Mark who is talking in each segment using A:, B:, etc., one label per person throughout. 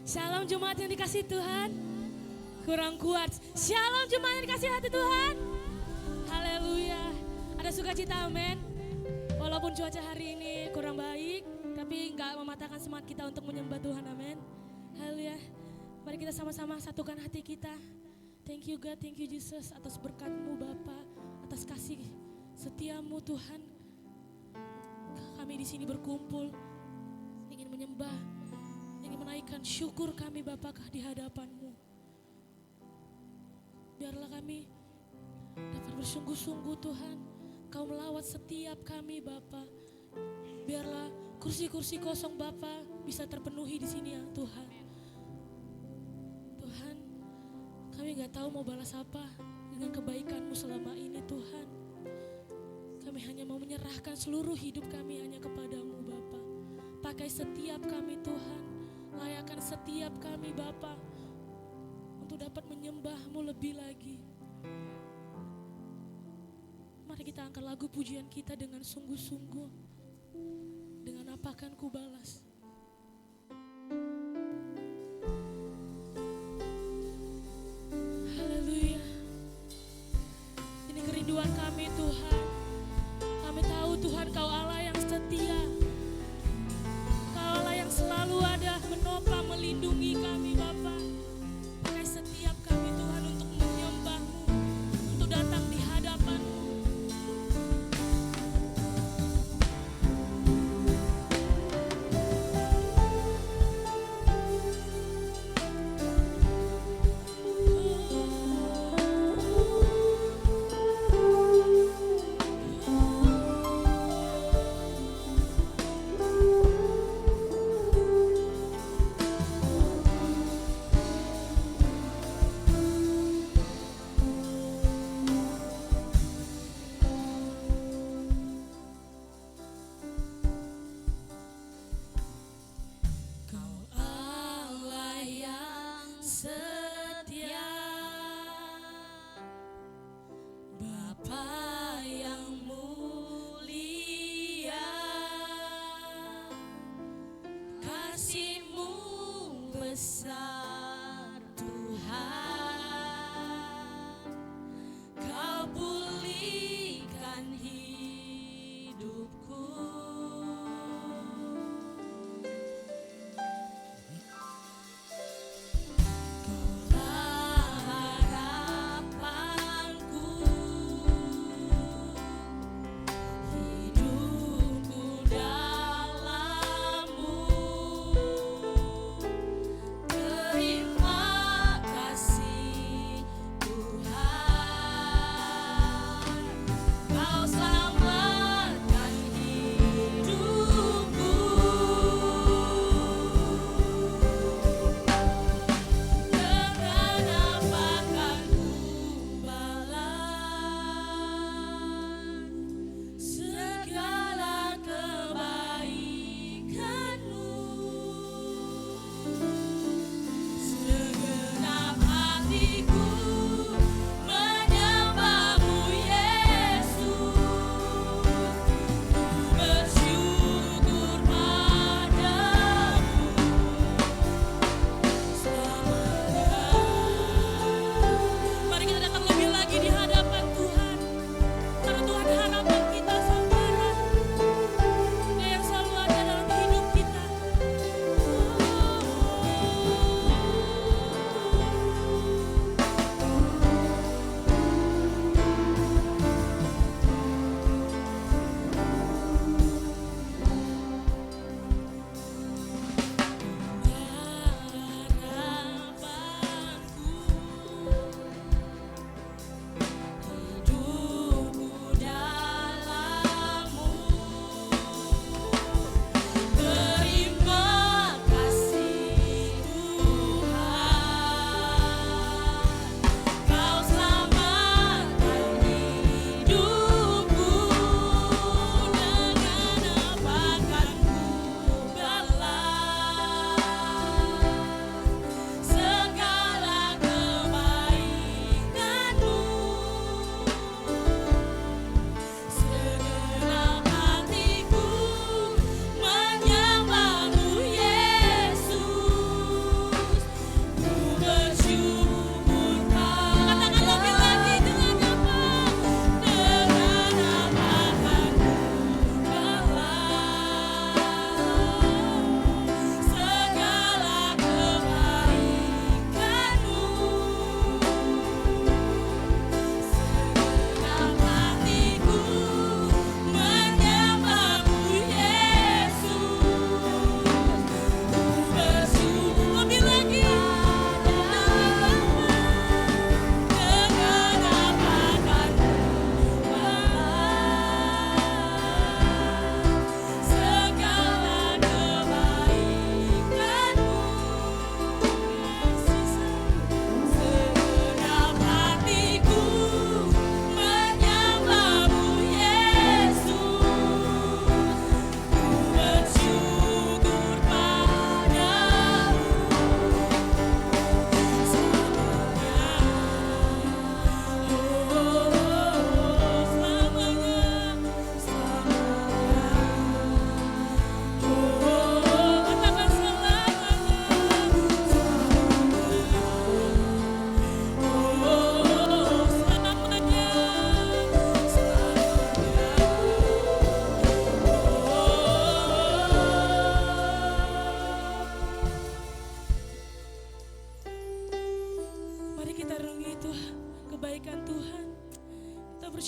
A: Shalom jemaat yang dikasih Tuhan. Kurang kuat. Shalom jemaat yang dikasih hati Tuhan. Haleluya. Ada sukacita, amin. Walaupun cuaca hari ini kurang baik, tapi enggak mematahkan semangat kita untuk menyembah Tuhan, amin. Haleluya. Mari kita sama-sama satukan hati kita. Thank you God, thank you Jesus atas berkat-Mu Bapa, atas kasih setiamu Tuhan. Kami di sini berkumpul ingin menyembah, ingin menaikkan syukur kami Bapa di hadapan-Mu. Biarlah kami dapat bersungguh-sungguh Tuhan, Kau melawat setiap kami Bapa. Biarlah kursi-kursi kosong Bapa bisa terpenuhi di sini ya Tuhan. Tuhan, kami gak tahu mau balas apa dengan kebaikan-Mu selama ini Tuhan. Kami hanya mau menyerahkan seluruh hidup kami hanya kepada-Mu Bapa. Pakai setiap kami Tuhan, layakkan setiap kami Bapa untuk dapat menyembah-Mu lebih lagi. Mari kita angkat lagu pujian kita dengan sungguh-sungguh. Dengan apa akan ku balas? Haleluya. Ini kerinduan kami Tuhan. Kami tahu Tuhan Kau Allah yang setia. Kau Allah yang selalu ada menopang, melindungi kami Bapa. Pakai setiap kami Tuhan untuk menyembah-Mu, untuk datang di hadapan-Mu.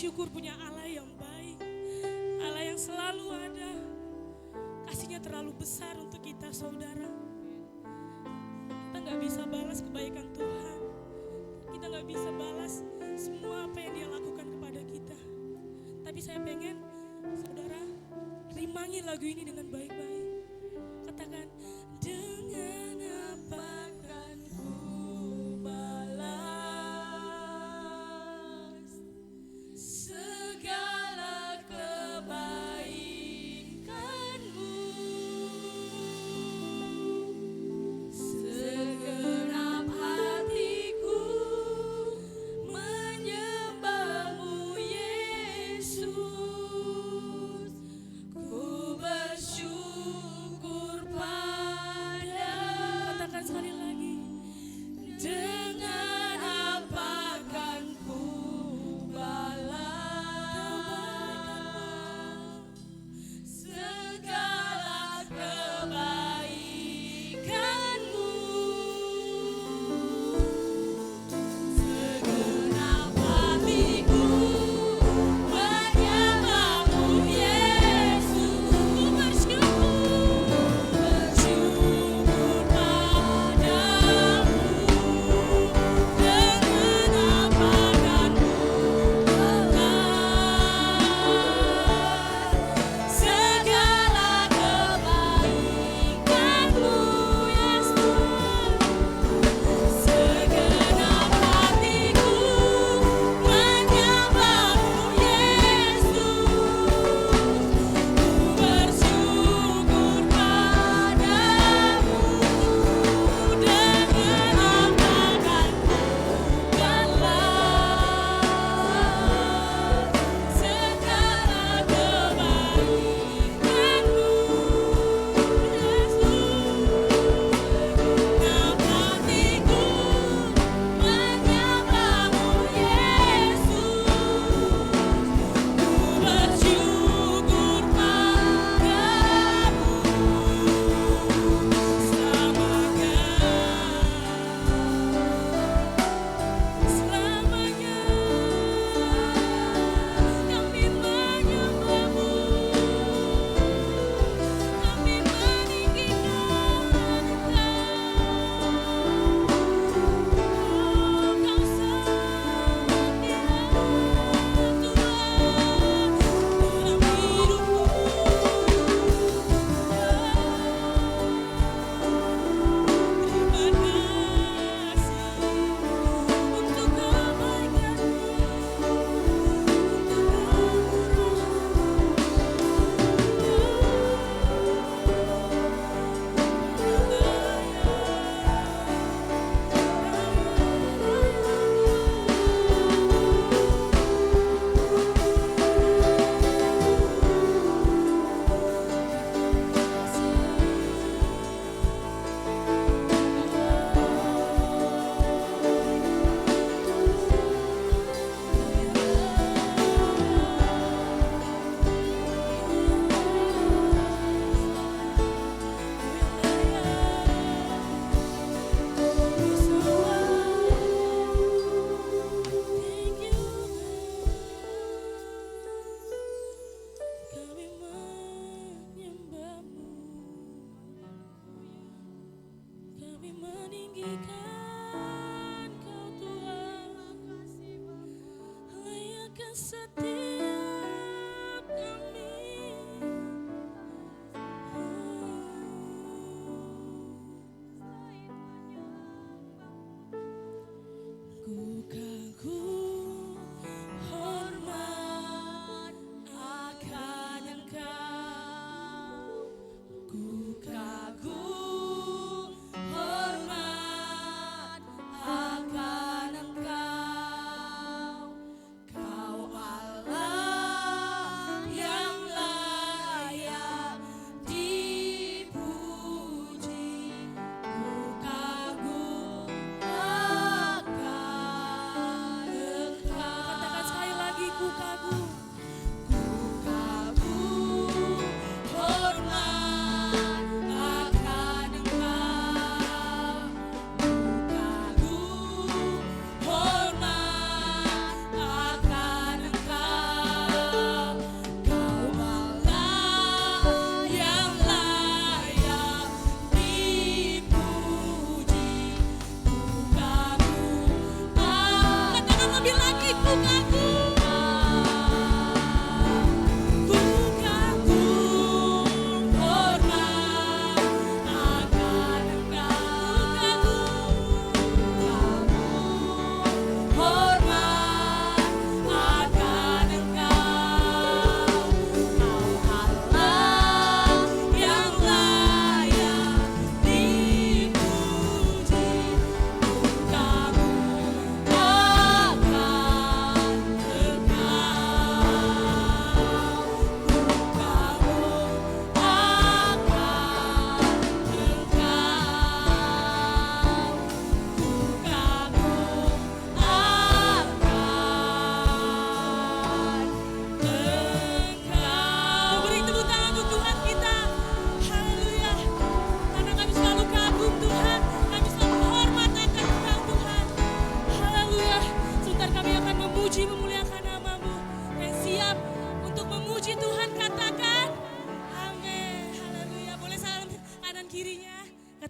A: bersyukur punya Allah yang baik, Allah yang selalu ada. Kasihnya terlalu besar untuk kita, saudara. Kita gak bisa balas kebaikan Tuhan. Kita gak bisa balas semua apa yang Dia lakukan kepada kita. Tapi saya pengen saudara rimangi lagu ini dengan baik-baik. Katakan, dengan apa kan ku balas segala kebaikanmu. Segenap hatiku menyembahmu Yesus. Ku bersyukur padamu. Katakan sekali lagi. Dengan apa kan ku balas segala kebaikanmu. Segenap hatiku menyembahmu Yesus. Ku bersyukur padamu. Dengan apa kan ku balas segala kebaikanmu, Yesus. Segenap hatiku menyembahmu Yesus. Ku bersyukur padamu. Dengan apa kan ku balas segala kebaikanmu, Yesus. Segenap hatiku menyembahmu Yesus. Ku bersyukur padamu selamanya. Kami menyembahmu, kami meninggikan Engkau setia Tuhan dalam hidupku. Terima kasih untuk kebaikan-Mu, kami menyembahmu, kami meninggikan Kau Tuhan, layakkan setiap kami. Ku kagum hormat akan Engkau. Ku kagum hormat akan Engkau. Kau Allah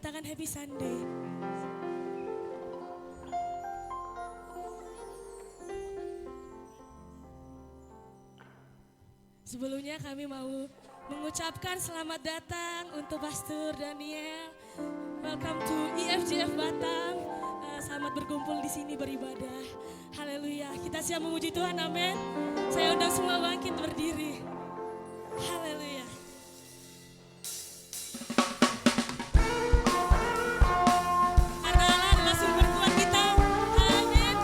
A: katakan happy Sunday. Sebelumnya kami mau mengucapkan selamat datang untuk Pastor Daniel. Welcome to IFJF Batam. Selamat berkumpul di sini beribadah. Haleluya. Kita siap memuji Tuhan, amin. Saya undang semua bangkit berdiri. Haleluya. Karena Allah adalah sumber kuat kita. Amin.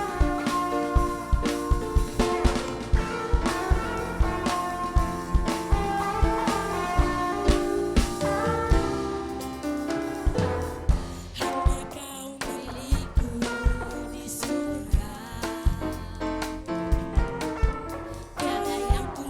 A: Hanya kau milikku di surga. Tiada yang ku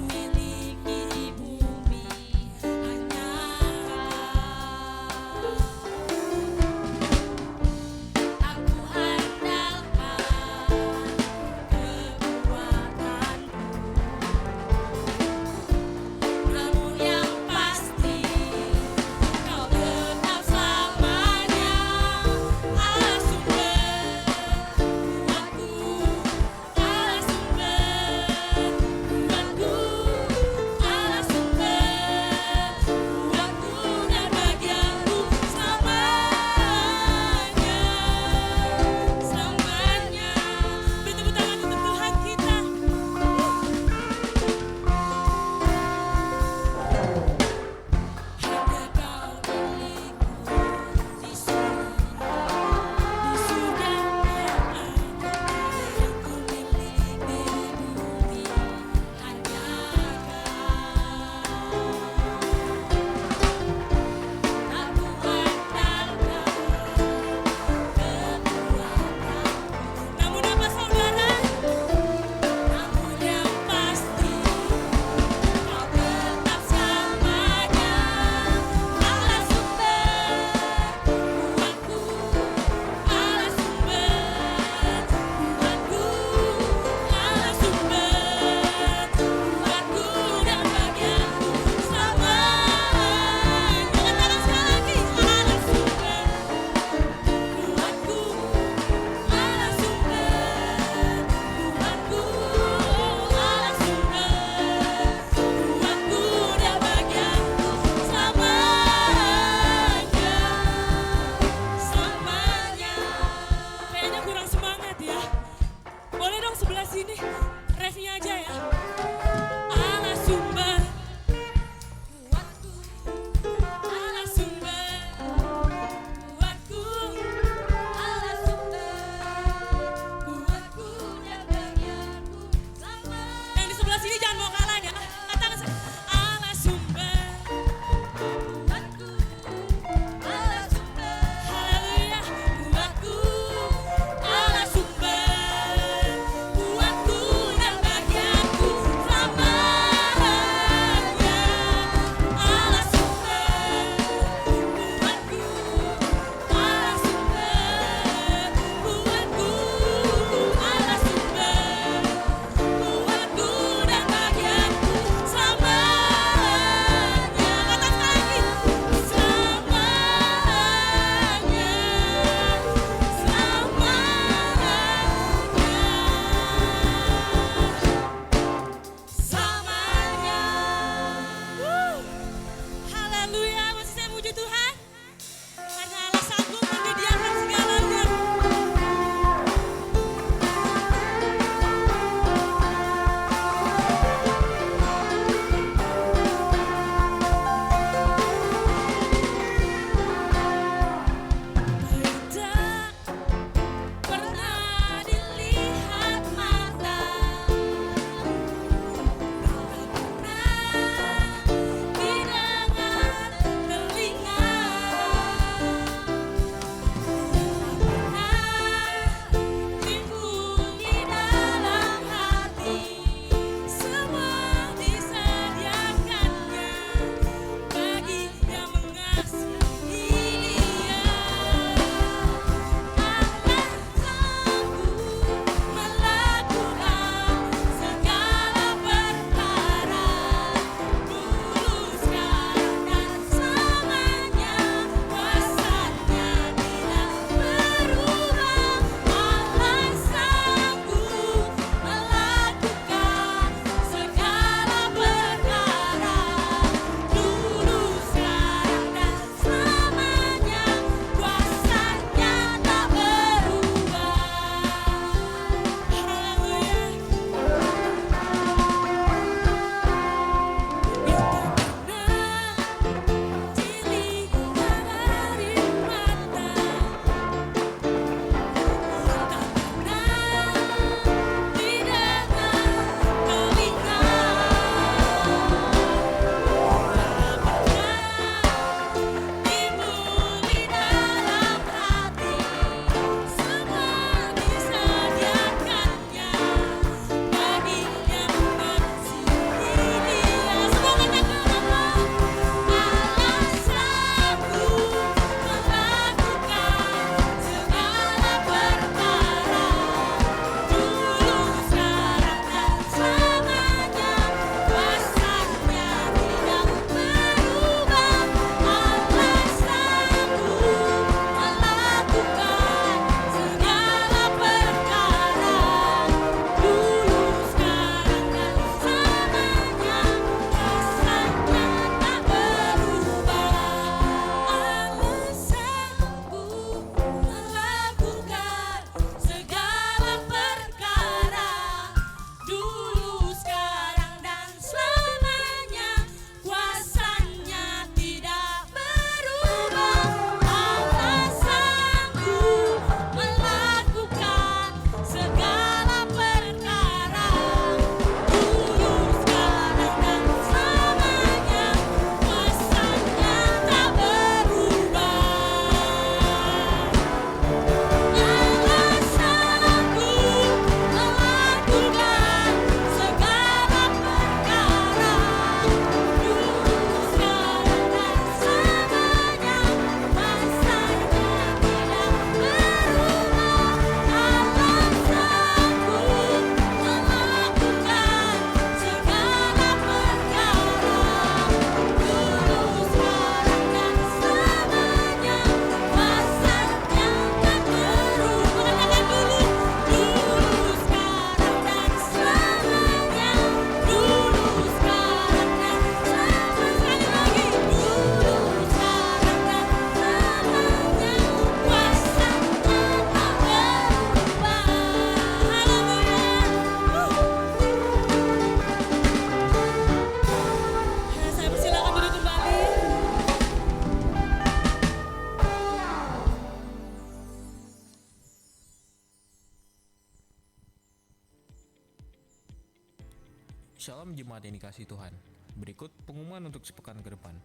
B: Shalom jemaat yang dikasihi Tuhan. Berikut pengumuman untuk sepekan ke depan.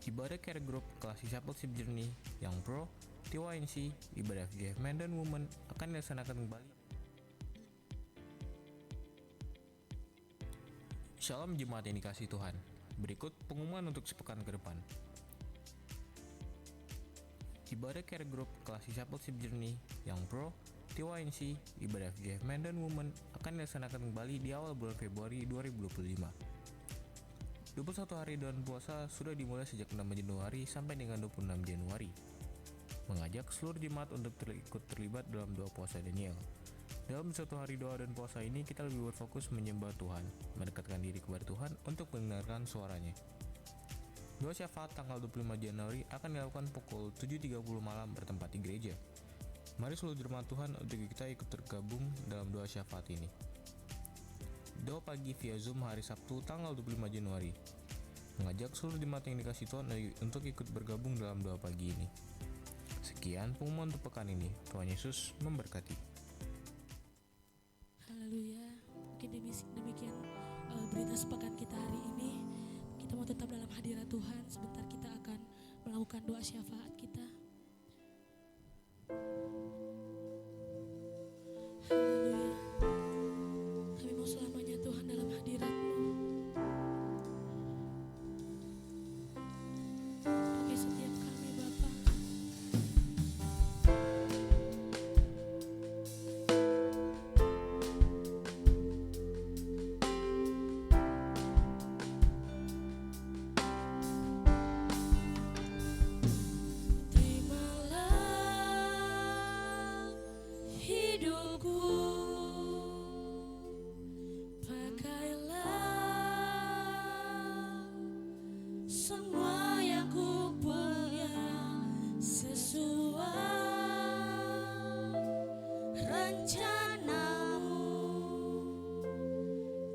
B: Ibadah Care Group kelas Discipleship Journey yang Pro, TYNC, ibadah FGF Men dan Women akan dilaksanakan kembali. Shalom jemaat yang dikasihi Tuhan. Berikut pengumuman untuk sepekan ke depan. Ibadah Care Group kelas Discipleship Journey yang Pro, TYNC, ibadah FGF Men dan Women akan dilaksanakan kembali di awal bulan Februari 2025. 21 hari dan puasa sudah dimulai sejak 6 Januari sampai dengan 26 Januari. Mengajak seluruh jemaat untuk ikut terlibat dalam doa puasa Daniel. Dalam satu hari doa dan puasa ini kita lebih berfokus menyembah Tuhan, mendekatkan diri kepada Tuhan untuk mendengarkan suaranya. Doa syafaat tanggal 25 Januari akan dilakukan pukul 7.30 malam bertempat di gereja. Mari seluruh jemaat Tuhan untuk kita ikut tergabung dalam doa syafaat ini. Doa pagi via Zoom hari Sabtu tanggal 25 Januari. Mengajak seluruh jemaat yang dikasihi Tuhan untuk ikut bergabung dalam doa pagi ini. Sekian pengumuman untuk pekan ini. Tuhan Yesus memberkati.
A: Haleluya. Mungkin demikian berita sepekan kita hari ini. Kita mau tetap dalam hadirat Tuhan. Sebentar kita akan melakukan doa syafaat kita. Haleluya. Kami mau selamanya Tuhan dalam hadirat-Mu. Pakai setiap kami Bapa. Terimalah hidupku, pakailah semua yang ku punya sesuai rencanamu.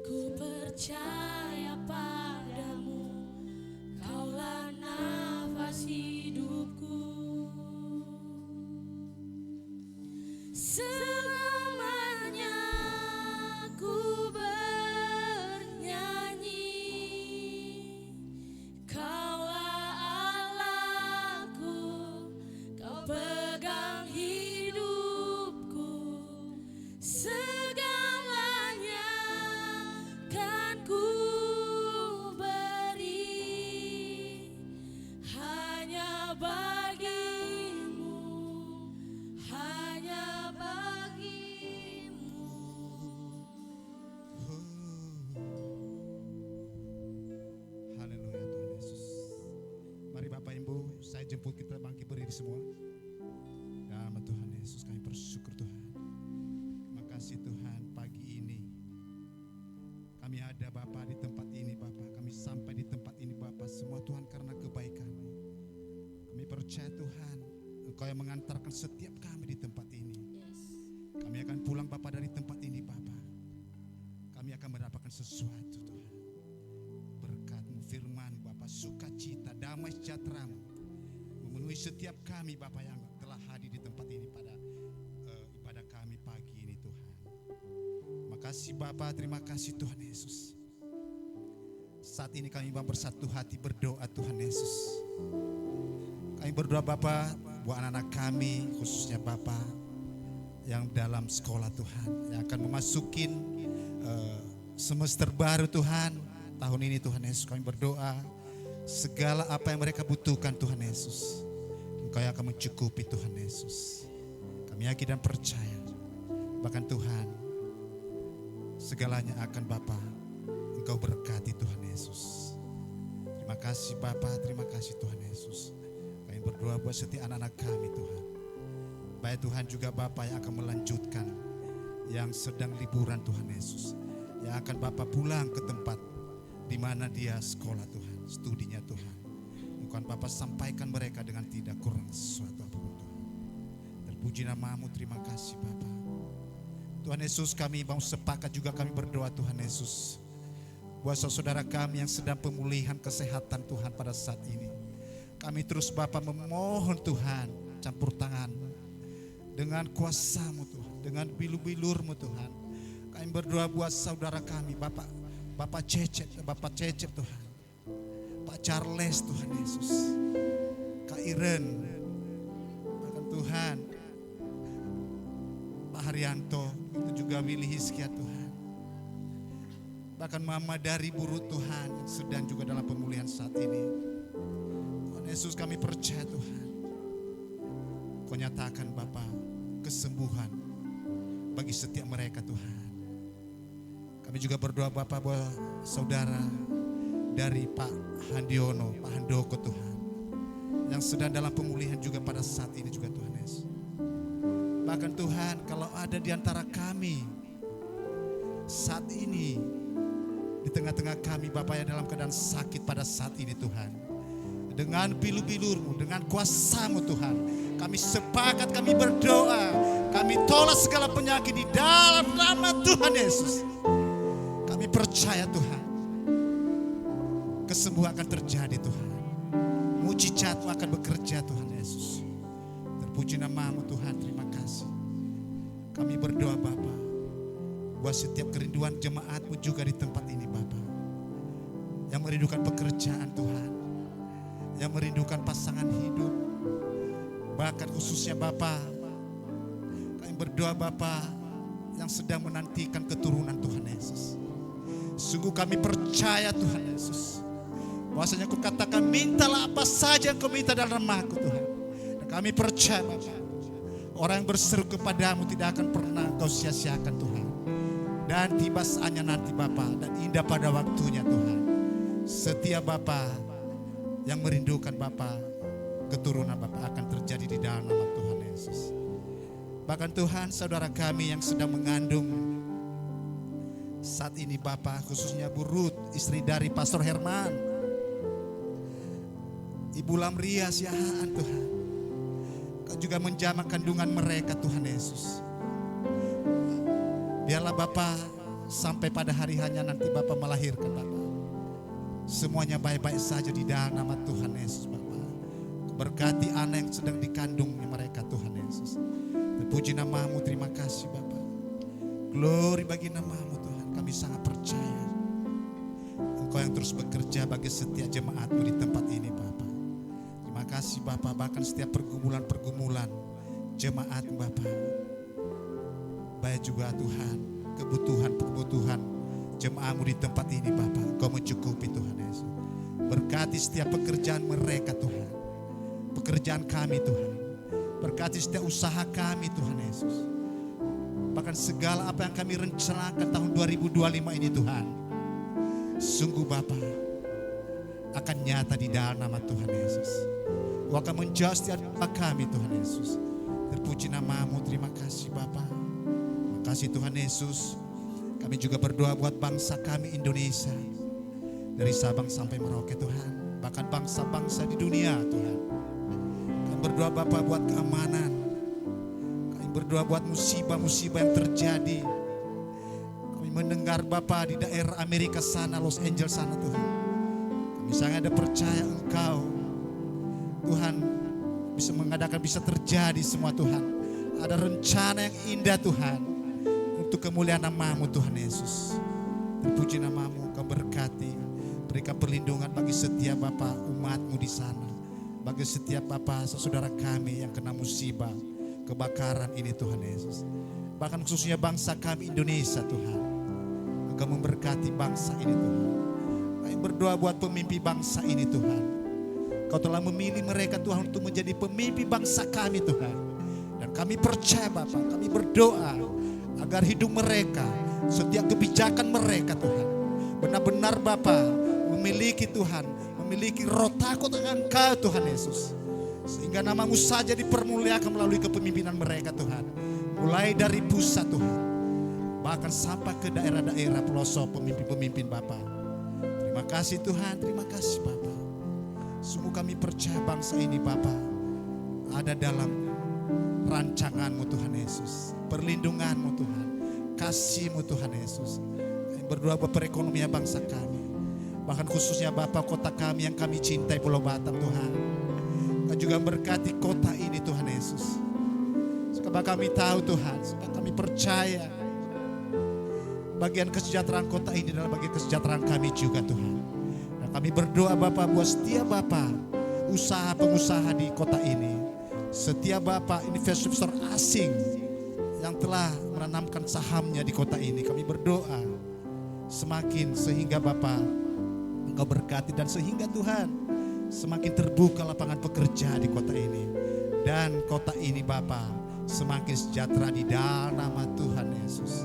A: Ku percaya padamu, Kaulah nafas hidupku. Selamanya ku bernyanyi, Kaulah Allahku, Kau pegang hidupku. Segalanya kan ku beri hanya bagimu, hanya bagimu.
C: Haleluya Tuhan Yesus. Mari Bapak Ibu, saya jemput kita bangkit berdiri semua. Nama Tuhan Yesus, kami bersyukur Tuhan. Terima kasih Tuhan, pagi ini kami ada Bapak di tempat ini Bapak. Kami sampai di tempat ini Bapak, semua Tuhan karena kebaikan-Mu. Kami percaya Tuhan, Engkau yang mengantarkan setiap kami di tempat ini. Kami akan pulang Bapak dari tempat ini Bapak. Kami akan mendapatkan sesuatu Tuhan. Berkat-Mu, firman Bapak, sukacita, damai sejahtera-Mu memenuhi setiap kami Bapak yang telah hadir di tempat ini pada ibadah kami pagi ini Tuhan. Terima kasih Bapak, terima kasih Tuhan Yesus. Saat ini kami bersatu hati berdoa Tuhan Yesus. Kami berdoa Bapak buat anak-anak kami, khususnya Bapak yang dalam sekolah Tuhan, yang akan memasukin semester baru Tuhan. Tahun ini Tuhan Yesus kami berdoa segala apa yang mereka butuhkan Tuhan Yesus, Engkau yang akan mencukupi Tuhan Yesus. Kami yakin dan percaya bahkan Tuhan segalanya akan Bapa Engkau berkati Tuhan Yesus. Terima kasih Bapa, terima kasih Tuhan Yesus. Kami berdoa buat setiap anak-anak kami Tuhan. Baik Tuhan juga Bapa yang akan melanjutkan yang sedang liburan Tuhan Yesus, yang akan Bapa pulang ke tempat di mana dia sekolah Tuhan, studinya Tuhan. Bukan Bapa sampaikan mereka dengan tidak kurang sesuatu apapun Tuhan. Terpuji nama-Mu, terima kasih Bapa. Tuhan Yesus, kami mau sepakat juga kami berdoa Tuhan Yesus buat saudara kami yang sedang pemulihan kesehatan Tuhan pada saat ini. Kami terus Bapa memohon Tuhan campur tangan dengan kuasa-Mu Tuhan, dengan bilur-bilur-Mu Tuhan. Kami berdoa buat saudara kami, Bapak Cecep Tuhan, Pak Charles Tuhan Yesus, Kak Iren, bahkan Tuhan, Pak Haryanto, itu juga Willy Hiskia Tuhan. Bahkan Mama dari Buru Tuhan yang sedang juga dalam pemulihan saat ini. Tuhan Yesus, kami percaya Tuhan, Kau nyatakan Bapa kesembuhan bagi setiap mereka Tuhan. Kami juga berdoa Bapa buat saudara dari Pak Handiono, Pak Handoko Tuhan, yang sedang dalam pemulihan juga pada saat ini juga Tuhan Yesus. Bahkan Tuhan, kalau ada di antara kami saat ini, di tengah-tengah kami Bapa yang dalam keadaan sakit pada saat ini Tuhan, dengan pilu-pilur-Mu, dengan kuasa-Mu Tuhan, kami sepakat, kami berdoa, kami tolak segala penyakit di dalam nama Tuhan Yesus. Kami percaya Tuhan, kesembuhan akan terjadi Tuhan, mujizat-Mu akan bekerja Tuhan Yesus. Terpuji nama-Mu Tuhan, terima kasih. Kami berdoa Bapa, buat setiap kerinduan jemaat-Mu juga di tempat ini Bapa, yang merindukan pekerjaan Tuhan, yang merindukan pasangan hidup, bahkan khususnya Bapa, kami berdoa Bapa yang sedang menantikan keturunan Tuhan Yesus. Sungguh kami percaya Tuhan Yesus, bahwasanya Kau katakan mintalah apa saja yang Kau minta dalam nama-Ku Tuhan. Dan kami percaya Bapa, orang yang berseru kepadamu tidak akan pernah Kau sia-siakan Tuhan. Dan tiba saatnya nanti Bapa, dan indah pada waktunya Tuhan. Setiap Bapa yang merindukan Bapa, keturunan Bapa akan terjadi di dalam nama Tuhan Yesus. Bahkan Tuhan, saudara kami yang sedang mengandung saat ini Bapa, khususnya Bu Ruth, istri dari Pastor Herman, Ibu Lamria Siahaan Tuhan, Kau juga menjamah kandungan mereka Tuhan Yesus. Biarlah Bapa sampai pada hari hanya nanti Bapa melahirkan Bapa, semuanya baik-baik saja di dalam nama Tuhan Yesus Bapa. Berkati anak yang sedang dikandungnya mereka Tuhan Yesus. Terpuji nama-Mu, terima kasih Bapa. Glory bagi nama-Mu Tuhan. Kami sangat percaya Engkau yang terus bekerja bagi setiap jemaat-Mu di tempat ini Bapa. Terima kasih Bapa, bahkan setiap pergumulan-pergumulan jemaat Bapa, baik juga Tuhan kebutuhan jemaat-Mu di tempat ini Bapa, Engkau mencukupi Tuhan Yesus. Berkati setiap pekerjaan mereka Tuhan, pekerjaan kami Tuhan, berkati setiap usaha kami Tuhan Yesus. Bahkan segala apa yang kami rencanakan tahun 2025 ini Tuhan, sungguh Bapa akan nyata di dalam nama Tuhan Yesus. Kau akan menjawab setiap doa kami Tuhan Yesus. Terpuji nama-Mu, terima kasih Bapa. Terima kasih Tuhan Yesus. Kami juga berdoa buat bangsa kami Indonesia, dari Sabang sampai Merauke Tuhan, bahkan bangsa-bangsa di dunia Tuhan. Kami berdoa Bapa buat keamanan, kami berdoa buat musibah-musibah yang terjadi. Kami mendengar Bapa di daerah Amerika sana, Los Angeles sana Tuhan, kami sangat ada percaya Engkau Tuhan bisa mengadakan, bisa terjadi semua Tuhan. Ada rencana yang indah Tuhan untuk kemuliaan nama-Mu Tuhan Yesus. Terpuji nama-Mu, Kau berkati, berikan perlindungan bagi setiap Bapa umat-Mu di sana, bagi setiap Bapa saudara kami yang kena musibah kebakaran ini Tuhan Yesus. Bahkan khususnya bangsa kami Indonesia Tuhan, Engkau memberkati bangsa ini Tuhan. Kami berdoa buat pemimpin bangsa ini Tuhan. Kau telah memilih mereka Tuhan untuk menjadi pemimpin bangsa kami Tuhan. Dan kami percaya Bapa, kami berdoa agar hidup mereka, setiap kebijakan mereka Tuhan, benar-benar Bapa memiliki Tuhan, memiliki roh takut dengan Engkau Tuhan Yesus. Sehingga nama-Mu saja dipermuliakan melalui kepemimpinan mereka Tuhan. Mulai dari pusat Tuhan, bahkan sampai ke daerah-daerah pelosok pemimpin-pemimpin Bapa. Terima kasih Tuhan, terima kasih Bapa. Sungguh kami percaya bangsa ini Bapa ada dalam rancangan-Mu Tuhan Yesus, perlindungan-Mu Tuhan, kasih-Mu Tuhan Yesus. Kami berdoa buat perekonomian bangsa kami, bahkan khususnya Bapa kota kami yang kami cintai, Pulau Batam Tuhan. Kau juga berkati kota ini Tuhan Yesus. Sebab kami tahu Tuhan, sebab kami percaya bagian kesejahteraan kota ini adalah bagian kesejahteraan kami juga Tuhan. Dan kami berdoa Bapak buat setiap Bapak usaha pengusaha di kota ini, setiap Bapak investor asing yang telah menanamkan sahamnya di kota ini, kami berdoa semakin sehingga Bapak Engkau berkati dan sehingga Tuhan semakin terbuka lapangan pekerja di kota ini, dan kota ini Bapak semakin sejahtera di dalam nama Tuhan Yesus.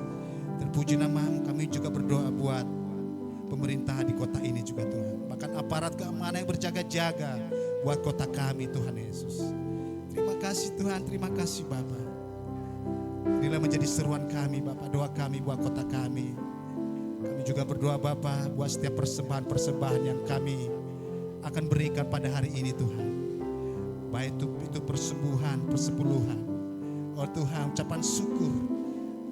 C: Terpuji nama-Mu. Kami juga berdoa buat pemerintah di kota ini juga Tuhan, bahkan aparat keamanan yang berjaga-jaga buat kota kami Tuhan Yesus. Terima kasih Tuhan, terima kasih Bapak. Inilah menjadi seruan kami Bapak, doa kami buat kota kami. Kami juga berdoa Bapak buat setiap persembahan-persembahan yang kami akan berikan pada hari ini Tuhan. Baik itu persembuhan, persepuluhan. Oh Tuhan, ucapan syukur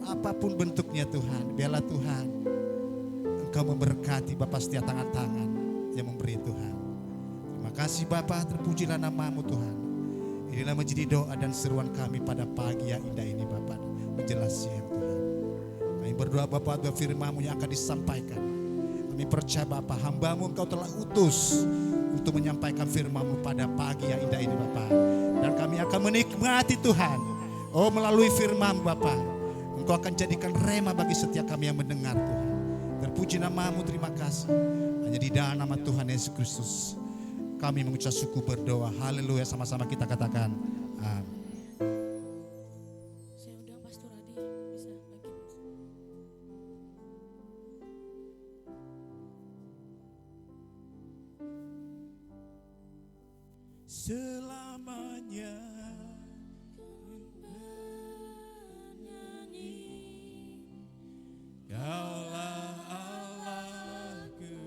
C: apapun bentuknya Tuhan, biarlah Tuhan Engkau memberkati Bapak setiap tangan-tangan yang memberi Tuhan. Terima kasih Bapak, terpujilah nama-Mu Tuhan. Inilah menjadi doa dan seruan kami pada pagi yang indah ini Bapak, menjelang siang Tuhan. Kami berdoa Bapak buat firman-Mu yang akan disampaikan. Kami percaya Bapak, hamba-Mu Engkau telah utus untuk menyampaikan firman-Mu pada pagi yang indah ini Bapak. Dan kami akan menikmati Tuhan. Oh melalui firman Bapak, Engkau akan jadikan rema bagi setiap kami yang mendengar Tuhan. Terpuji nama-Mu, terima kasih. Hanya di dalam nama Tuhan Yesus Kristus kami mengucap syukur berdoa. Haleluya, sama-sama kita katakan amin.
A: Saya undang Pastor Adi bisa bagi.
C: Selamanya Kaulah Allahku,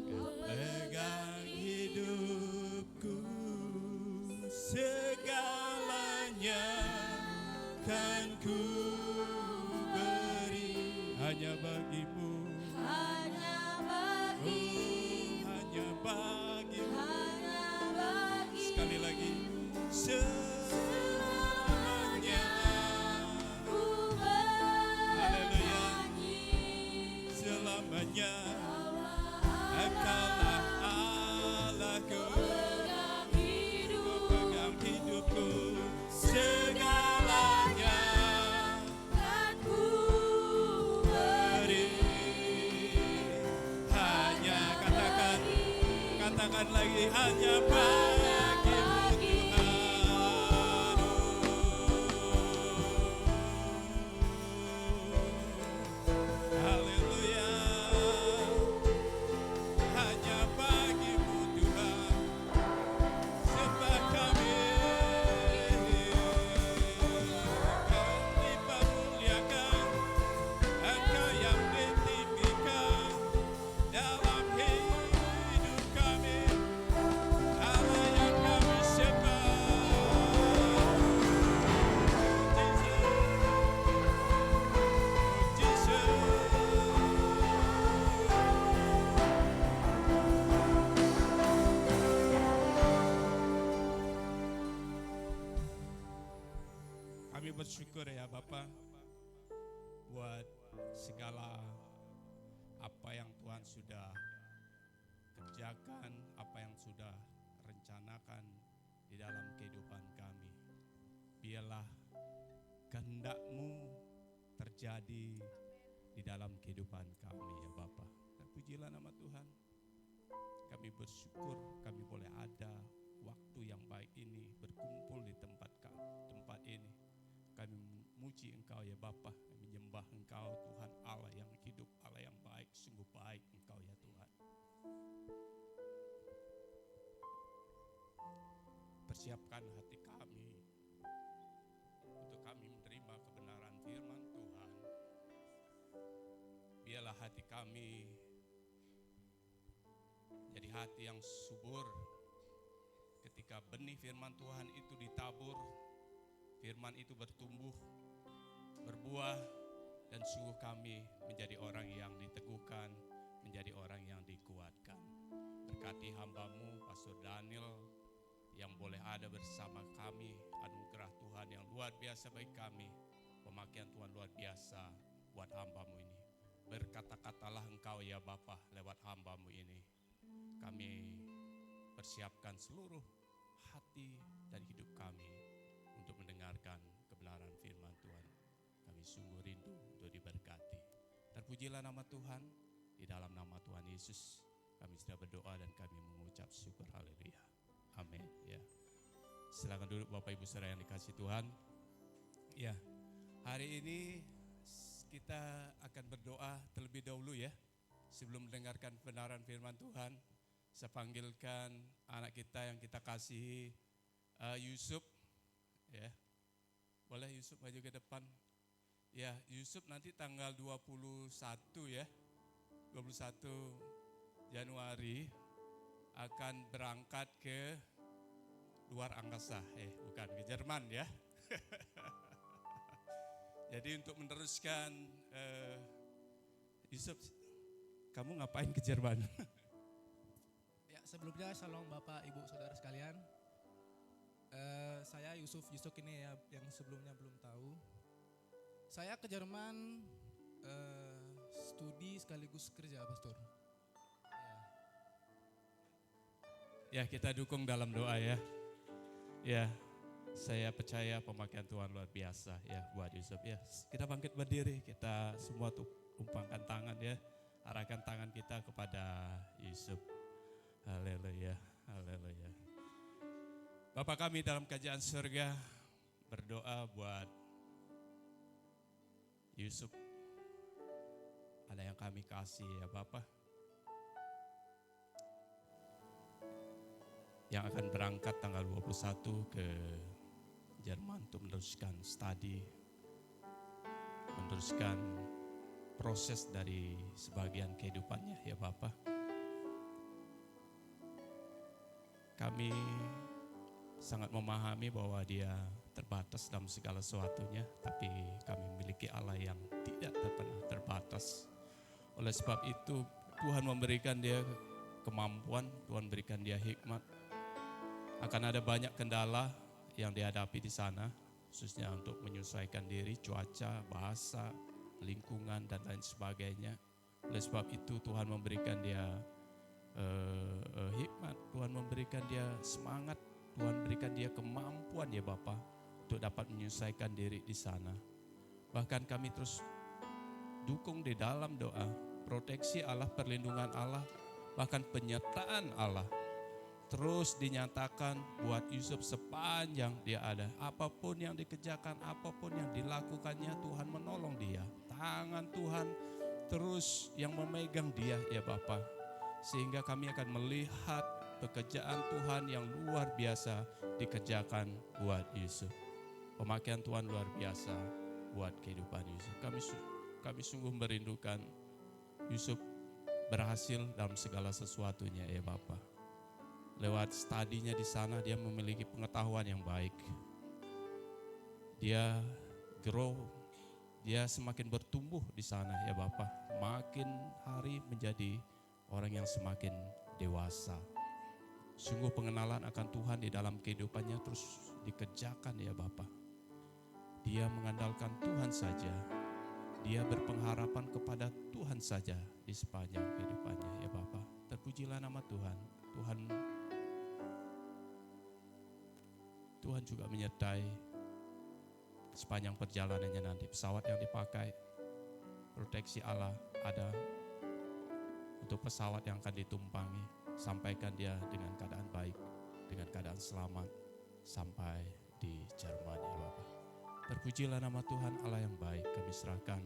C: Kau pegang hidupku, segalanya kan ku beri hanya bagimu, hanya bagimu, sekali lagi selamanya. Selamanya Engkaulah Allahku, Kau pegang hidupku, segalanya kan ku beri. Hanya katakan lagi, hanya bagimu Tuhan. Haleluya. Hanya bagimu Tuhan, sembah kami akan dipermuliakan. Engkau yang ditinggikan dalam hidup kami, Allah yang kami sembah. Kami bersyukur ya Bapak buat segala apa yang Tuhan sudah kerjakan, apa yang sudah rencanakan di dalam kehidupan kami. Biarlah kehendak-Mu terjadi di dalam kehidupan kami ya Bapak. Terpujilah nama Tuhan. Kami bersyukur kami boleh ada waktu yang baik ini berkumpul di tempat ini. Kami memuji Engkau ya Bapa, kami menyembah Engkau Tuhan Allah yang hidup, Allah yang baik, sungguh baik Engkau ya Tuhan. Persiapkan hati kami untuk kami menerima kebenaran firman Tuhan. Biarlah hati kami jadi hati yang subur. Ketika benih firman Tuhan itu ditabur, firman itu bertumbuh, berbuah, dan sungguh kami menjadi orang yang diteguhkan, menjadi orang yang dikuatkan. Berkati hamba-Mu, Pastor Daniel, yang boleh ada bersama kami, anugerah Tuhan yang luar biasa bagi kami, pemakaian Tuhan luar biasa buat hamba-Mu ini.
D: Berkata-katalah Engkau ya Bapa lewat hamba-Mu ini. Kami persiapkan seluruh hati dan hidup kami untuk mendengarkan kebenaran firman Tuhan. Kami sungguh rindu untuk diberkati. Terpujilah nama Tuhan. Di dalam nama Tuhan Yesus kami sudah berdoa dan kami mengucap syukur. Haleluya. Amin. Ya. Silakan duduk Bapak Ibu Saudara yang dikasihi Tuhan. Ya. Hari ini kita akan berdoa terlebih dahulu ya. Sebelum mendengarkan kebenaran firman Tuhan, saya panggilkan anak kita yang kita kasihi, Yusuf. Ya. Boleh Yusuf maju ke depan. Ya, Yusuf nanti tanggal 21 ya. 21 Januari akan berangkat ke luar angkasa. Bukan ke Jerman ya. Jadi untuk meneruskan Yusuf, kamu ngapain ke Jerman?
E: Ya, sebelumnya shalom Bapak Ibu Saudara sekalian. Saya Yusuf ini ya yang sebelumnya belum tahu. Saya ke Jerman studi sekaligus kerja, Pastor.
D: Ya, kita dukung dalam doa ya. Ya, saya percaya pemakaian Tuhan luar biasa ya buat Yusuf ya. Kita bangkit berdiri, kita semua tumpangkan tangan ya. Arahkan tangan kita kepada Yusuf. Haleluya, haleluya. Bapa kami dalam kerajaan surga, berdoa buat Yusuf. Ada yang kami kasih ya Bapak, yang akan berangkat tanggal 21 ke Jerman untuk meneruskan studi, meneruskan proses dari sebagian kehidupannya ya Bapak. Kami sangat memahami bahwa dia terbatas dalam segala sesuatunya, tapi kami memiliki Allah yang tidak pernah terbatas. Oleh sebab itu Tuhan memberikan dia kemampuan, Tuhan berikan dia hikmat. Akan ada banyak kendala yang dihadapi di sana, khususnya untuk menyesuaikan diri, cuaca, bahasa, lingkungan dan lain sebagainya. Oleh sebab itu Tuhan memberikan dia hikmat, Tuhan memberikan dia semangat, Tuhan berikan dia kemampuan ya Bapa untuk dapat menyesuaikan diri di sana. Bahkan kami terus dukung di dalam doa, proteksi Allah, perlindungan Allah, bahkan penyertaan Allah terus dinyatakan buat Yusuf sepanjang dia ada. Apapun yang dikerjakan, apapun yang dilakukannya, Tuhan menolong dia. Tangan Tuhan terus yang memegang dia ya Bapa. Sehingga kami akan melihat pekerjaan Tuhan yang luar biasa dikerjakan buat Yusuf. Pemakaian Tuhan luar biasa buat kehidupan Yusuf. Kami sungguh merindukan Yusuf berhasil dalam segala sesuatunya ya Bapa. Lewat studinya di sana dia memiliki pengetahuan yang baik. Dia grow, dia semakin bertumbuh di sana ya Bapa. Makin hari menjadi orang yang semakin dewasa. Sungguh pengenalan akan Tuhan di dalam kehidupannya terus dikerjakan ya Bapa. Dia mengandalkan Tuhan saja. Dia berpengharapan kepada Tuhan saja di sepanjang kehidupannya ya Bapa. Terpujilah nama Tuhan. Tuhan juga menyertai sepanjang perjalanannya nanti. Pesawat yang dipakai, proteksi Allah ada untuk pesawat yang akan ditumpangi. Sampaikan dia dengan keadaan baik, dengan keadaan selamat sampai di Jerman ya Bapak. Terpujilah nama Tuhan Allah yang baik. Kami serahkan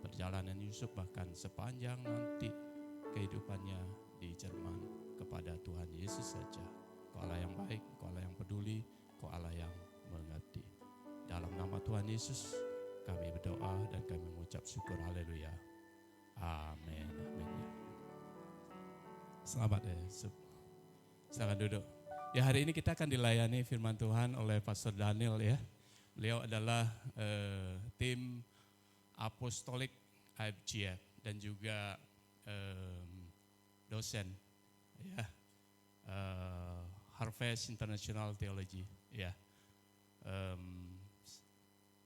D: perjalanan Yusuf bahkan sepanjang nanti kehidupannya di Jerman kepada Tuhan Yesus saja. Kau Allah yang baik, Kau Allah yang peduli, Kau Allah yang mengerti. Dalam nama Tuhan Yesus kami berdoa dan kami mengucap syukur. Haleluya. Amin. Amin. Selamat ya. Silakan duduk. Ya, hari ini kita akan dilayani firman Tuhan oleh Pastor Daniel ya. Beliau adalah tim apostolik IFGF dan juga dosen ya, Harvest International Theology ya.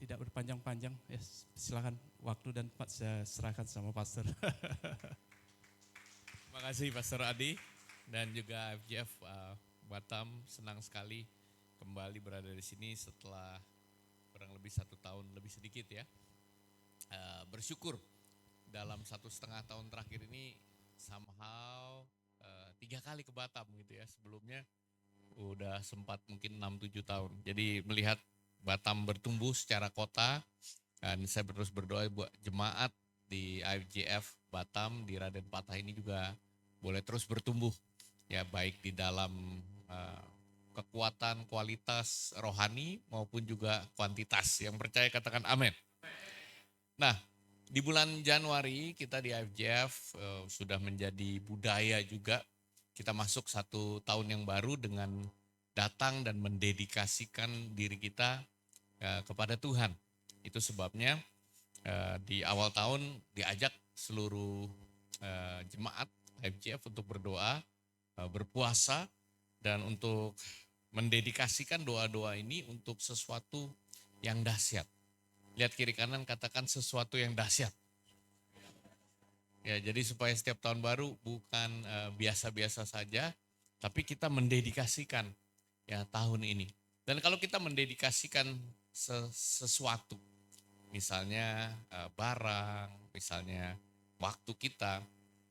D: tidak berpanjang-panjang, ya silakan waktu dan tempat saya serahkan sama Pastor.
F: Terima kasih Pastor Adi dan juga FGF Batam, senang sekali kembali berada di sini setelah kurang lebih 1 tahun lebih sedikit ya. Bersyukur dalam 1,5 tahun terakhir ini somehow 3 kali ke Batam gitu ya. Sebelumnya udah sempat mungkin 6-7 tahun. Jadi melihat Batam bertumbuh secara kota, dan saya terus berdoa buat jemaat di IFJF Batam di Raden Patah ini juga boleh terus bertumbuh ya, baik di dalam kekuatan kualitas rohani maupun juga kuantitas. Yang percaya katakan amin. Nah, di bulan Januari kita di IFJF sudah menjadi budaya juga. Kita masuk 1 tahun yang baru dengan datang dan mendedikasikan diri kita kepada Tuhan. Itu sebabnya di awal tahun diajak seluruh jemaat IFJF untuk berdoa, berpuasa, dan untuk mendedikasikan doa-doa ini untuk sesuatu yang dahsyat. Lihat kiri kanan, katakan sesuatu yang dahsyat. Ya, jadi supaya setiap tahun baru bukan biasa-biasa saja, tapi kita mendedikasikan ya tahun ini. Dan kalau kita mendedikasikan sesuatu, misalnya barang, misalnya waktu kita,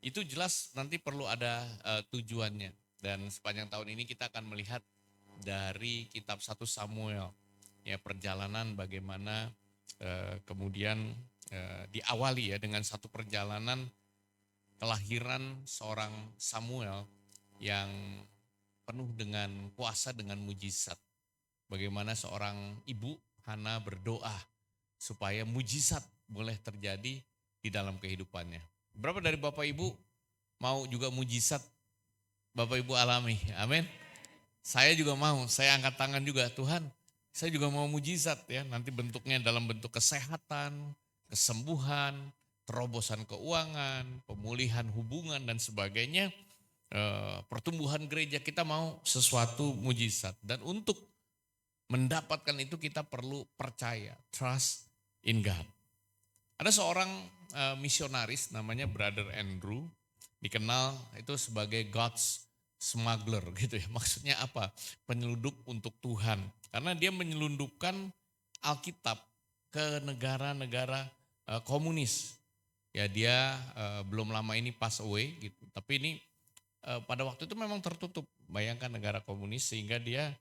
F: itu jelas nanti perlu ada tujuannya. Dan sepanjang tahun ini kita akan melihat dari kitab 1 Samuel, ya perjalanan bagaimana kemudian diawali ya dengan satu perjalanan kelahiran seorang Samuel yang penuh dengan kuasa, dengan mujizat. Bagaimana seorang ibu Hana berdoa supaya mujizat boleh terjadi di dalam kehidupannya. Berapa dari Bapak Ibu mau juga mujizat Bapak Ibu alami? Amin. Saya juga mau, saya angkat tangan juga, Tuhan, saya juga mau mujizat ya. Nanti bentuknya dalam bentuk kesehatan, kesembuhan, terobosan keuangan, pemulihan hubungan dan sebagainya. Pertumbuhan gereja kita mau sesuatu mujizat. Dan untuk mendapatkan itu kita perlu percaya, trust in God. Ada seorang misionaris namanya Brother Andrew, dikenal itu sebagai God's smuggler gitu ya. Maksudnya apa? Penyeludup untuk Tuhan. Karena dia menyelundupkan Alkitab ke negara-negara komunis. Ya dia belum lama ini pass away gitu. Tapi ini pada waktu itu memang tertutup. Bayangkan negara komunis, sehingga dia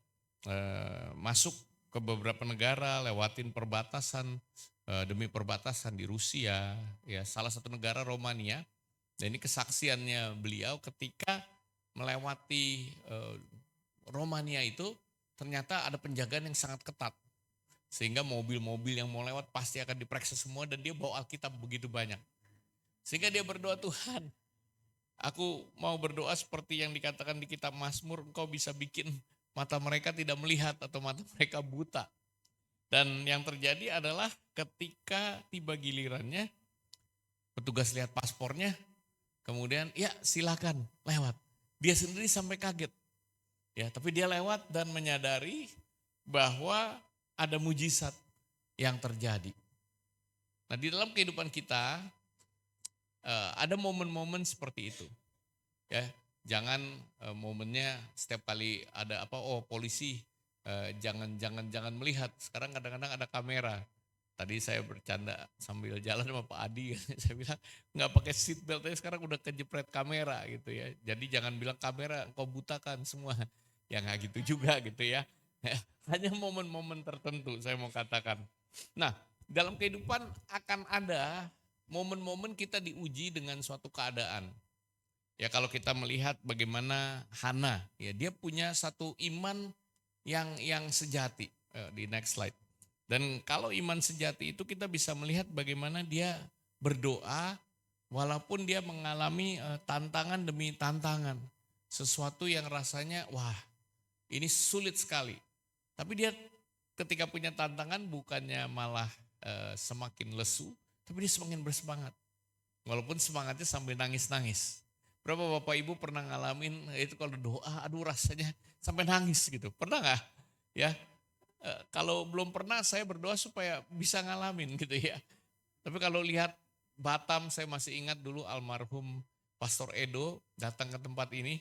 F: masuk ke beberapa negara, lewatin perbatasan demi perbatasan di Rusia, ya salah satu negara Romania. Dan ini kesaksiannya beliau ketika melewati Romania itu, ternyata ada penjagaan yang sangat ketat. Sehingga mobil-mobil yang mau lewat pasti akan diperiksa semua, dan dia bawa Alkitab begitu banyak. Sehingga dia berdoa, Tuhan, aku mau berdoa seperti yang dikatakan di kitab Mazmur, Engkau bisa bikin mata mereka tidak melihat atau mata mereka buta. Dan yang terjadi adalah ketika tiba gilirannya, petugas lihat paspornya, kemudian ya silakan lewat. Dia sendiri sampai kaget. Ya, tapi dia lewat dan menyadari bahwa ada mujizat yang terjadi. Nah, di dalam kehidupan kita ada momen-momen seperti itu. Ya, jangan momennya setiap kali ada apa, oh polisi jangan melihat. Sekarang kadang-kadang ada kamera. Tadi saya bercanda sambil jalan sama Pak Adi, saya bilang nggak pakai seat belt aja sekarang udah kejepret kamera gitu ya. Jadi jangan bilang kamera kau butakan semua. Ya nggak gitu juga gitu ya. Hanya momen-momen tertentu saya mau katakan. Nah, dalam kehidupan akan ada momen-momen kita diuji dengan suatu keadaan. Ya kalau kita melihat bagaimana Hana, ya dia punya satu iman yang sejati. Di next slide. Dan kalau iman sejati itu kita bisa melihat bagaimana dia berdoa walaupun dia mengalami tantangan demi tantangan. Sesuatu yang rasanya wah ini sulit sekali. Tapi dia ketika punya tantangan bukannya malah semakin lesu, tapi dia semakin bersemangat. Walaupun semangatnya sambil nangis-nangis. Berapa Bapak Ibu pernah ngalamin itu kalau doa, aduh rasanya sampai nangis gitu. Pernah gak? Ya, Kalau belum pernah saya berdoa supaya bisa ngalamin gitu ya. Tapi kalau lihat Batam, saya masih ingat dulu almarhum Pastor Edo datang ke tempat ini,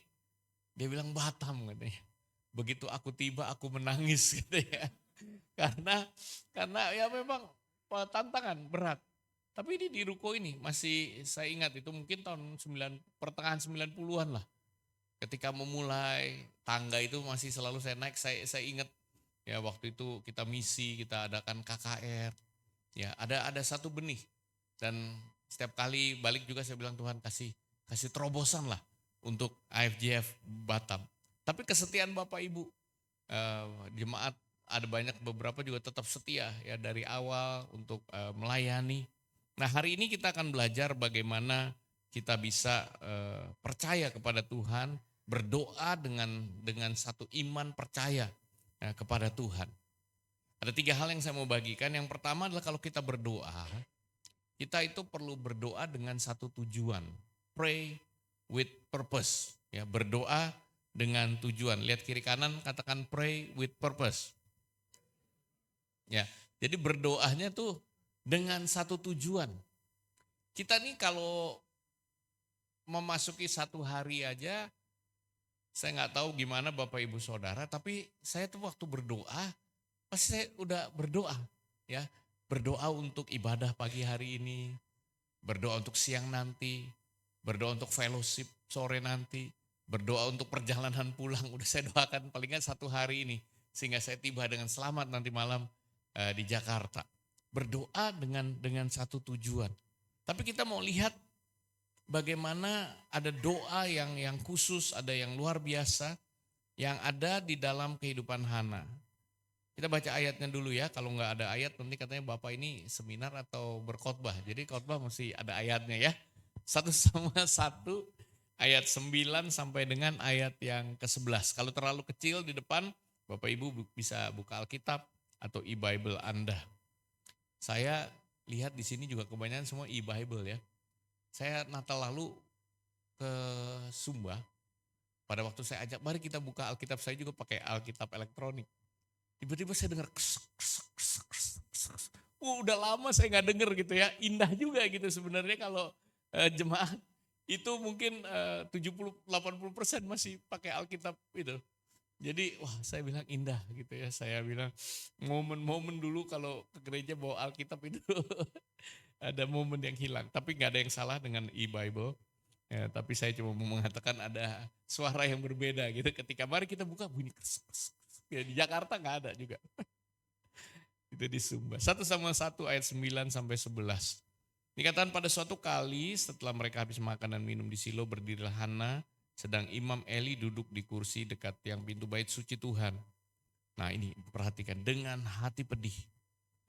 F: dia bilang Batam katanya. Begitu aku tiba aku menangis gitu ya. Karena ya memang tantangan berat. Tapi ini di ruko ini masih saya ingat itu mungkin tahun pertengahan 90-an lah. Ketika memulai tangga itu masih selalu saya naik, saya ingat ya waktu itu kita misi, kita adakan KKR. Ya, ada satu benih dan setiap kali balik juga saya bilang Tuhan kasih terobosan lah untuk AFJF Batam. Tapi kesetiaan Bapak Ibu jemaat ada beberapa juga tetap setia ya dari awal untuk melayani. Nah, hari ini kita akan belajar bagaimana kita bisa percaya kepada Tuhan, berdoa dengan satu iman percaya kepada Tuhan. Ada 3 hal yang saya mau bagikan. Yang pertama adalah kalau kita berdoa, kita itu perlu berdoa dengan satu tujuan. Pray with purpose. Ya, berdoa dengan tujuan. Lihat kiri kanan, katakan pray with purpose. Ya, jadi berdoanya tuh dengan satu tujuan. Kita nih kalau memasuki satu hari aja, saya nggak tahu gimana Bapak Ibu Saudara, tapi saya tuh waktu berdoa, pasti saya udah berdoa ya. Berdoa untuk ibadah pagi hari ini, berdoa untuk siang nanti, berdoa untuk fellowship sore nanti, berdoa untuk perjalanan pulang. Udah saya doakan paling nggak satu hari ini, sehingga saya tiba dengan selamat nanti malam di Jakarta. Berdoa dengan satu tujuan. Tapi kita mau lihat bagaimana ada doa yang khusus, ada yang luar biasa, yang ada di dalam kehidupan Hana. Kita baca ayatnya dulu ya, kalau nggak ada ayat nanti katanya Bapak ini seminar atau berkhotbah. Jadi khotbah mesti ada ayatnya ya. 1 Samuel 1 ayat 9 sampai dengan ayat yang ke-11. Kalau terlalu kecil di depan, Bapak Ibu bisa buka Alkitab atau e-Bible Anda. Saya lihat di sini juga kebanyakan semua e-Bible ya. Saya Natal lalu ke Sumba, pada waktu saya ajak, mari kita buka Alkitab, saya juga pakai Alkitab elektronik. Tiba-tiba saya dengar udah lama saya nggak dengar gitu ya, indah juga gitu sebenarnya kalau jemaat itu mungkin 70-80% masih pakai Alkitab itu. Jadi wah saya bilang indah gitu ya, saya bilang momen-momen dulu kalau ke gereja bawa Alkitab itu ada momen yang hilang. Tapi nggak ada yang salah dengan e-Bible. Ya, tapi saya cuma mau mengatakan ada suara yang berbeda gitu. Ketika mari kita buka bunyi ya, di Jakarta nggak ada juga. Itu di Sumba. 1 Samuel 1 ayat 9 sampai 11. Dikatakan pada suatu kali setelah mereka habis makan dan minum di Silo, berdirilah Hana, sedang Imam Eli duduk di kursi dekat tiang pintu bait suci Tuhan. Nah ini perhatikan, dengan hati pedih.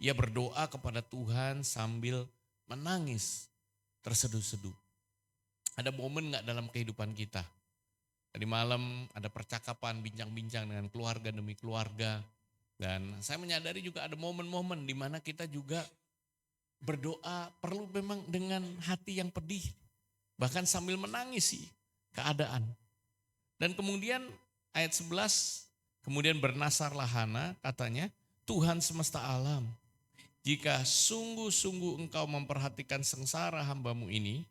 F: Ia berdoa kepada Tuhan sambil menangis terseduh-seduh. Ada momen gak dalam kehidupan kita? Tadi malam ada percakapan, bincang-bincang dengan keluarga demi keluarga. Dan saya menyadari juga ada momen-momen di mana kita juga berdoa perlu memang dengan hati yang pedih. Bahkan sambil menangis sih keadaan. Dan kemudian ayat 11, kemudian bernasarlah Hana, katanya, Tuhan semesta alam, jika sungguh-sungguh engkau memperhatikan sengsara hambamu ini,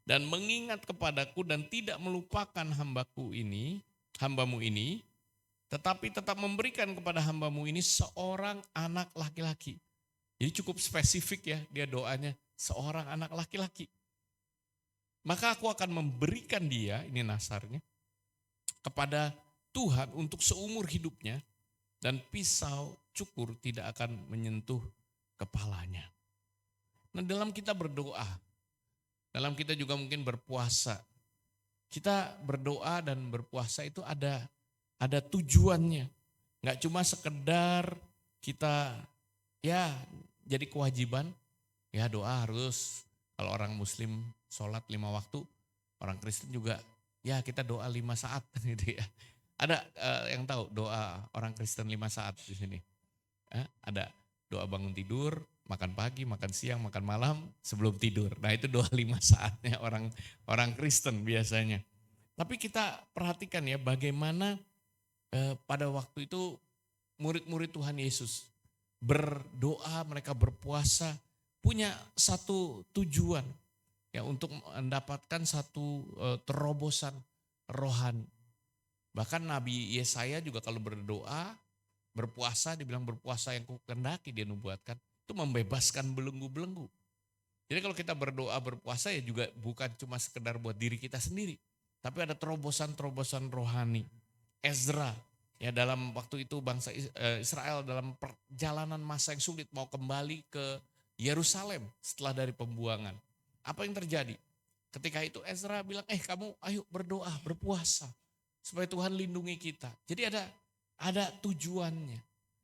F: dan mengingat kepadaku dan tidak melupakan hambamu ini, tetapi tetap memberikan kepada hambamu ini seorang anak laki-laki. Jadi cukup spesifik ya dia doanya, seorang anak laki-laki. Maka aku akan memberikan dia, ini nasarnya, kepada Tuhan untuk seumur hidupnya, dan pisau cukur tidak akan menyentuh kepalanya. Nah dalam kita berdoa, dalam kita juga mungkin berpuasa, kita berdoa dan berpuasa itu ada tujuannya. Nggak cuma sekedar kita ya jadi kewajiban, ya doa harus, kalau orang muslim sholat 5 waktu, orang Kristen juga ya kita doa 5 saat gitu ya. Ada yang tahu doa orang Kristen 5 saat di sini? Ada doa bangun tidur, makan pagi, makan siang, makan malam, sebelum tidur. Nah itu doa 5 saatnya orang Kristen biasanya. Tapi kita perhatikan ya bagaimana pada waktu itu murid-murid Tuhan Yesus berdoa, mereka berpuasa, punya satu tujuan ya untuk mendapatkan satu terobosan rohani. Bahkan Nabi Yesaya juga kalau berdoa, berpuasa, dibilang berpuasa yang kukendaki dia nubuatkan, itu membebaskan belenggu-belenggu. Jadi kalau kita berdoa berpuasa ya juga bukan cuma sekedar buat diri kita sendiri, tapi ada terobosan-terobosan rohani. Ezra ya dalam waktu itu bangsa Israel dalam perjalanan masa yang sulit mau kembali ke Yerusalem setelah dari pembuangan. Apa yang terjadi? Ketika itu Ezra bilang, kamu ayo berdoa, berpuasa supaya Tuhan lindungi kita. Jadi ada tujuannya.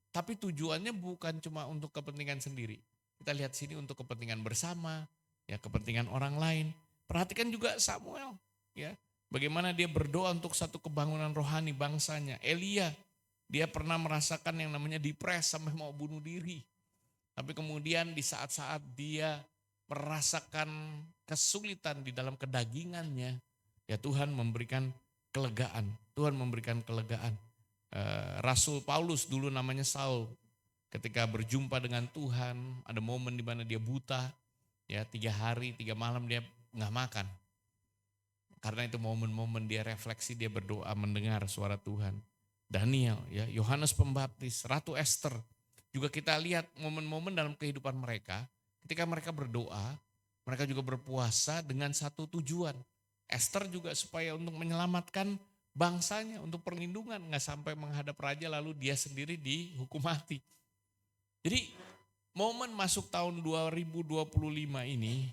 F: Tapi tujuannya bukan cuma untuk kepentingan sendiri. Kita lihat sini untuk kepentingan bersama, ya kepentingan orang lain. Perhatikan juga Samuel, ya bagaimana dia berdoa untuk satu kebangunan rohani bangsanya. Elia, dia pernah merasakan yang namanya depres sampai mau bunuh diri. Tapi kemudian di saat-saat dia merasakan kesulitan di dalam kedagingannya, ya Tuhan memberikan kelegaan. Tuhan memberikan kelegaan. Rasul Paulus dulu namanya Saul. Ketika berjumpa dengan Tuhan, ada momen di mana dia buta, ya 3 hari 3 malam dia nggak makan. Karena itu momen-momen dia refleksi, dia berdoa mendengar suara Tuhan. Daniel, ya Yohanes Pembaptis, Ratu Esther, juga kita lihat momen-momen dalam kehidupan mereka. Ketika mereka berdoa, mereka juga berpuasa dengan satu tujuan. Esther juga supaya untuk menyelamatkan bangsanya, untuk perlindungan, nggak sampai menghadap raja lalu dia sendiri dihukum mati. Jadi momen masuk tahun 2025 ini,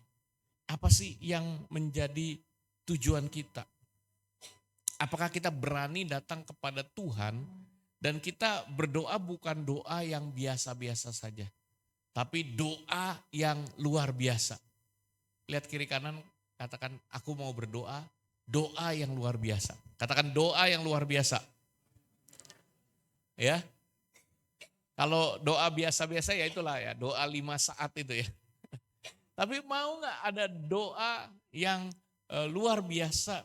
F: apa sih yang menjadi tujuan kita? Apakah kita berani datang kepada Tuhan dan kita berdoa bukan doa yang biasa-biasa saja, tapi doa yang luar biasa. Lihat kiri kanan, katakan aku mau berdoa, doa yang luar biasa. Katakan doa yang luar biasa. Ya. Kalau doa biasa-biasa ya itulah ya, doa 5 saat itu ya. Tapi mau gak ada doa yang luar biasa?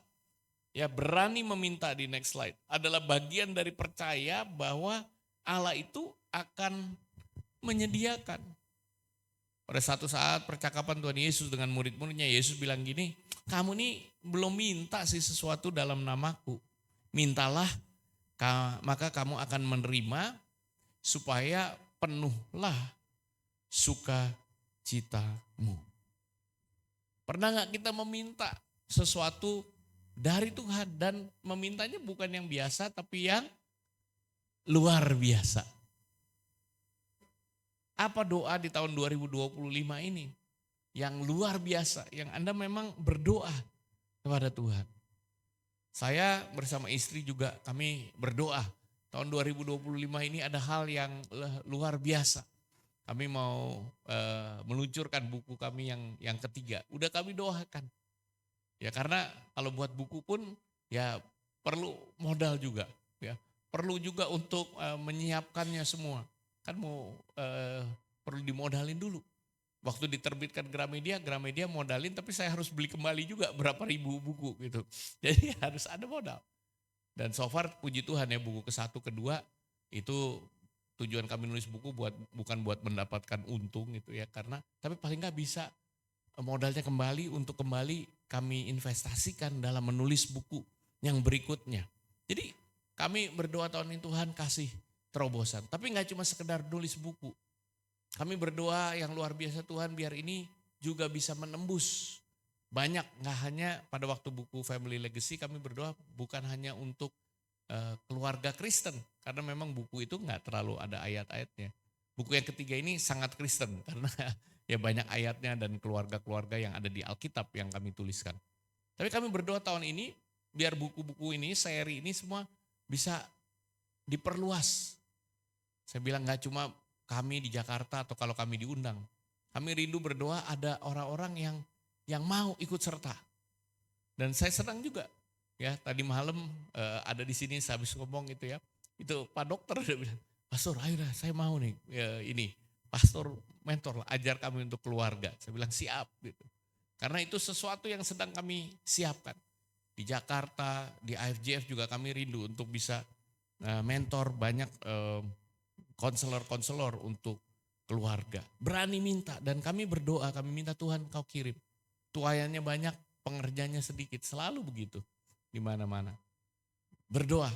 F: Ya berani meminta di next slide. Adalah bagian dari percaya bahwa Allah itu akan menyediakan. Pada satu saat percakapan Tuhan Yesus dengan murid-muridnya, Yesus bilang gini, kamu nih belum minta sih sesuatu dalam namaku. Mintalah, maka kamu akan menerima, supaya penuhlah sukacitamu. Pernah gak kita meminta sesuatu dari Tuhan dan memintanya bukan yang biasa tapi yang luar biasa? Apa doa di tahun 2025 ini yang luar biasa, yang Anda memang berdoa kepada Tuhan? Saya bersama istri juga kami berdoa. Tahun 2025 ini ada hal yang luar biasa. Kami mau meluncurkan buku kami yang ketiga. Udah kami doakan. Ya karena kalau buat buku pun ya perlu modal juga. Ya perlu juga untuk menyiapkannya semua. Kan mau perlu dimodalin dulu. Waktu diterbitkan Gramedia modalin, tapi saya harus beli kembali juga berapa ribu buku gitu. Jadi harus ada modal. Dan so far puji Tuhan ya, buku ke-1, ke-2 itu tujuan kami nulis buku bukan buat mendapatkan untung gitu ya, karena tapi paling nggak bisa modalnya kembali untuk kembali kami investasikan dalam menulis buku yang berikutnya. Jadi kami berdoa tahun ini Tuhan kasih terobosan, tapi nggak cuma sekedar nulis buku. Kami berdoa yang luar biasa Tuhan biar ini juga bisa menembus banyak, nggak hanya pada waktu buku Family Legacy kami berdoa bukan hanya untuk keluarga Kristen, karena memang buku itu nggak terlalu ada ayat-ayatnya. Buku yang ketiga ini sangat Kristen karena ya banyak ayatnya dan keluarga-keluarga yang ada di Alkitab yang kami tuliskan. Tapi kami berdoa tahun ini biar buku-buku ini, seri ini semua bisa diperluas. Saya bilang nggak cuma kami di Jakarta atau kalau kami diundang. Kami rindu berdoa ada orang-orang yang mau ikut serta. Dan saya senang juga ya tadi malam ada di sini saya habis ngomong gitu ya. Itu Pak Dokter udah bilang, Pastor ayo dah saya mau nih ini pastor mentor lah, ajar kami untuk keluarga. Saya bilang siap gitu. Karena itu sesuatu yang sedang kami siapkan. Di Jakarta, di IFJF juga kami rindu untuk bisa mentor banyak konselor-konselor untuk keluarga. Berani minta, dan kami berdoa, kami minta Tuhan kau kirim. Tuayannya banyak, pengerjanya sedikit, selalu begitu di mana-mana. Berdoa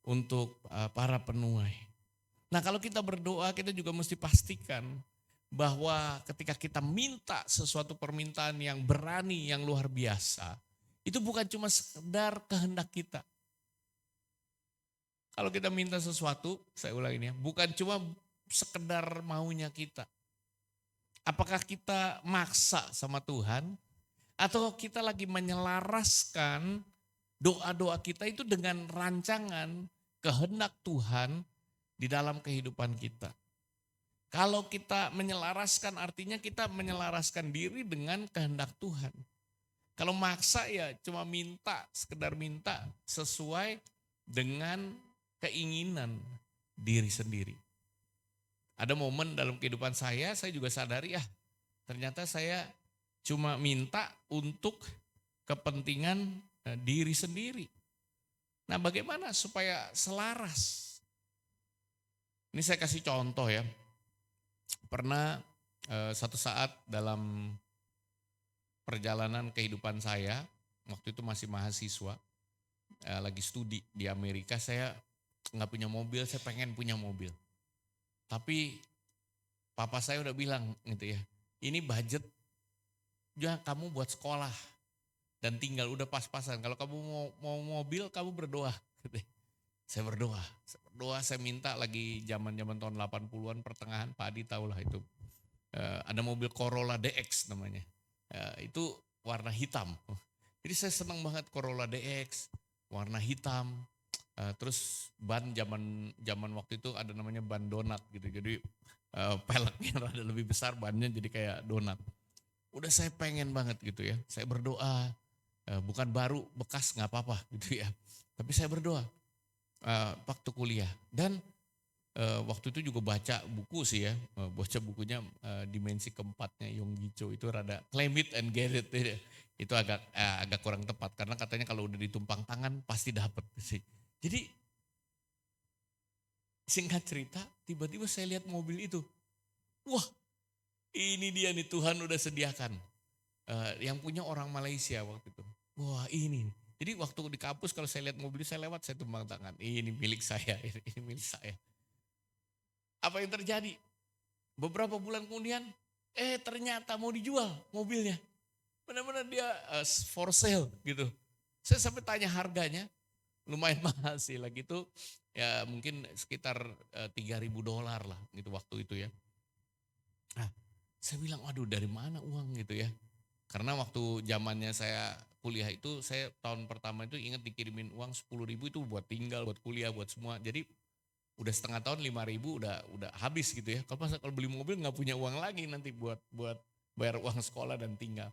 F: untuk para penuai. Nah kalau kita berdoa, kita juga mesti pastikan bahwa ketika kita minta sesuatu permintaan yang berani, yang luar biasa, itu bukan cuma sekedar kehendak kita. Kalau kita minta sesuatu, saya ulang ini ya, bukan cuma sekedar maunya kita. Apakah kita maksa sama Tuhan, atau kita lagi menyelaraskan doa-doa kita itu dengan rancangan kehendak Tuhan di dalam kehidupan kita. Kalau kita menyelaraskan, artinya kita menyelaraskan diri dengan kehendak Tuhan. Kalau maksa ya cuma minta, sekedar minta sesuai dengan keinginan diri sendiri. Ada momen dalam kehidupan saya juga sadari ternyata saya cuma minta untuk kepentingan diri sendiri. Nah bagaimana supaya selaras? Ini saya kasih contoh ya. Pernah satu saat dalam perjalanan kehidupan saya, waktu itu masih mahasiswa, lagi studi di Amerika, saya nggak punya mobil, saya pengen punya mobil. Tapi papa saya udah bilang gitu ya, ini budget ya kamu buat sekolah dan tinggal, udah pas-pasan. Kalau kamu mau mobil, kamu berdoa. Gitu. Saya berdoa, saya minta lagi zaman-zaman tahun 80-an pertengahan, Pak Adi tahulah itu. Ada mobil Corolla DX namanya. Itu warna hitam. Jadi saya senang banget Corolla DX, warna hitam. Terus ban zaman waktu itu ada namanya ban donat gitu. Jadi peleknya rada lebih besar, bannya jadi kayak donat. Udah saya pengen banget gitu ya. Saya berdoa, bukan baru, bekas nggak apa-apa gitu ya. Tapi saya berdoa waktu kuliah. Dan waktu itu juga baca buku sih ya. Baca bukunya Dimensi Keempatnya Yonggi Cho, itu rada claim it and get it. Itu agak kurang tepat. Karena katanya kalau udah ditumpang tangan pasti dapet sih. Jadi singkat cerita, tiba-tiba saya lihat mobil itu. Wah, ini dia nih, Tuhan udah sediakan. Yang punya orang Malaysia waktu itu. Wah ini. Jadi waktu di kampus kalau saya lihat mobil saya lewat, saya tumpang tangan. Ini milik saya, ini milik saya. Apa yang terjadi? Beberapa bulan kemudian, ternyata mau dijual mobilnya. Benar-benar dia for sale gitu. Saya sampai tanya harganya, lumayan mahal sih lagi itu. Ya mungkin sekitar $3.000 lah gitu waktu itu ya. Nah, saya bilang, waduh dari mana uang gitu ya. Karena waktu zamannya saya kuliah itu, saya tahun pertama itu ingat dikirimin uang 10.000 itu buat tinggal, buat kuliah, buat semua. Jadi udah setengah tahun 5.000 udah habis gitu ya. Kalau beli mobil nggak punya uang lagi nanti buat bayar uang sekolah dan tinggal.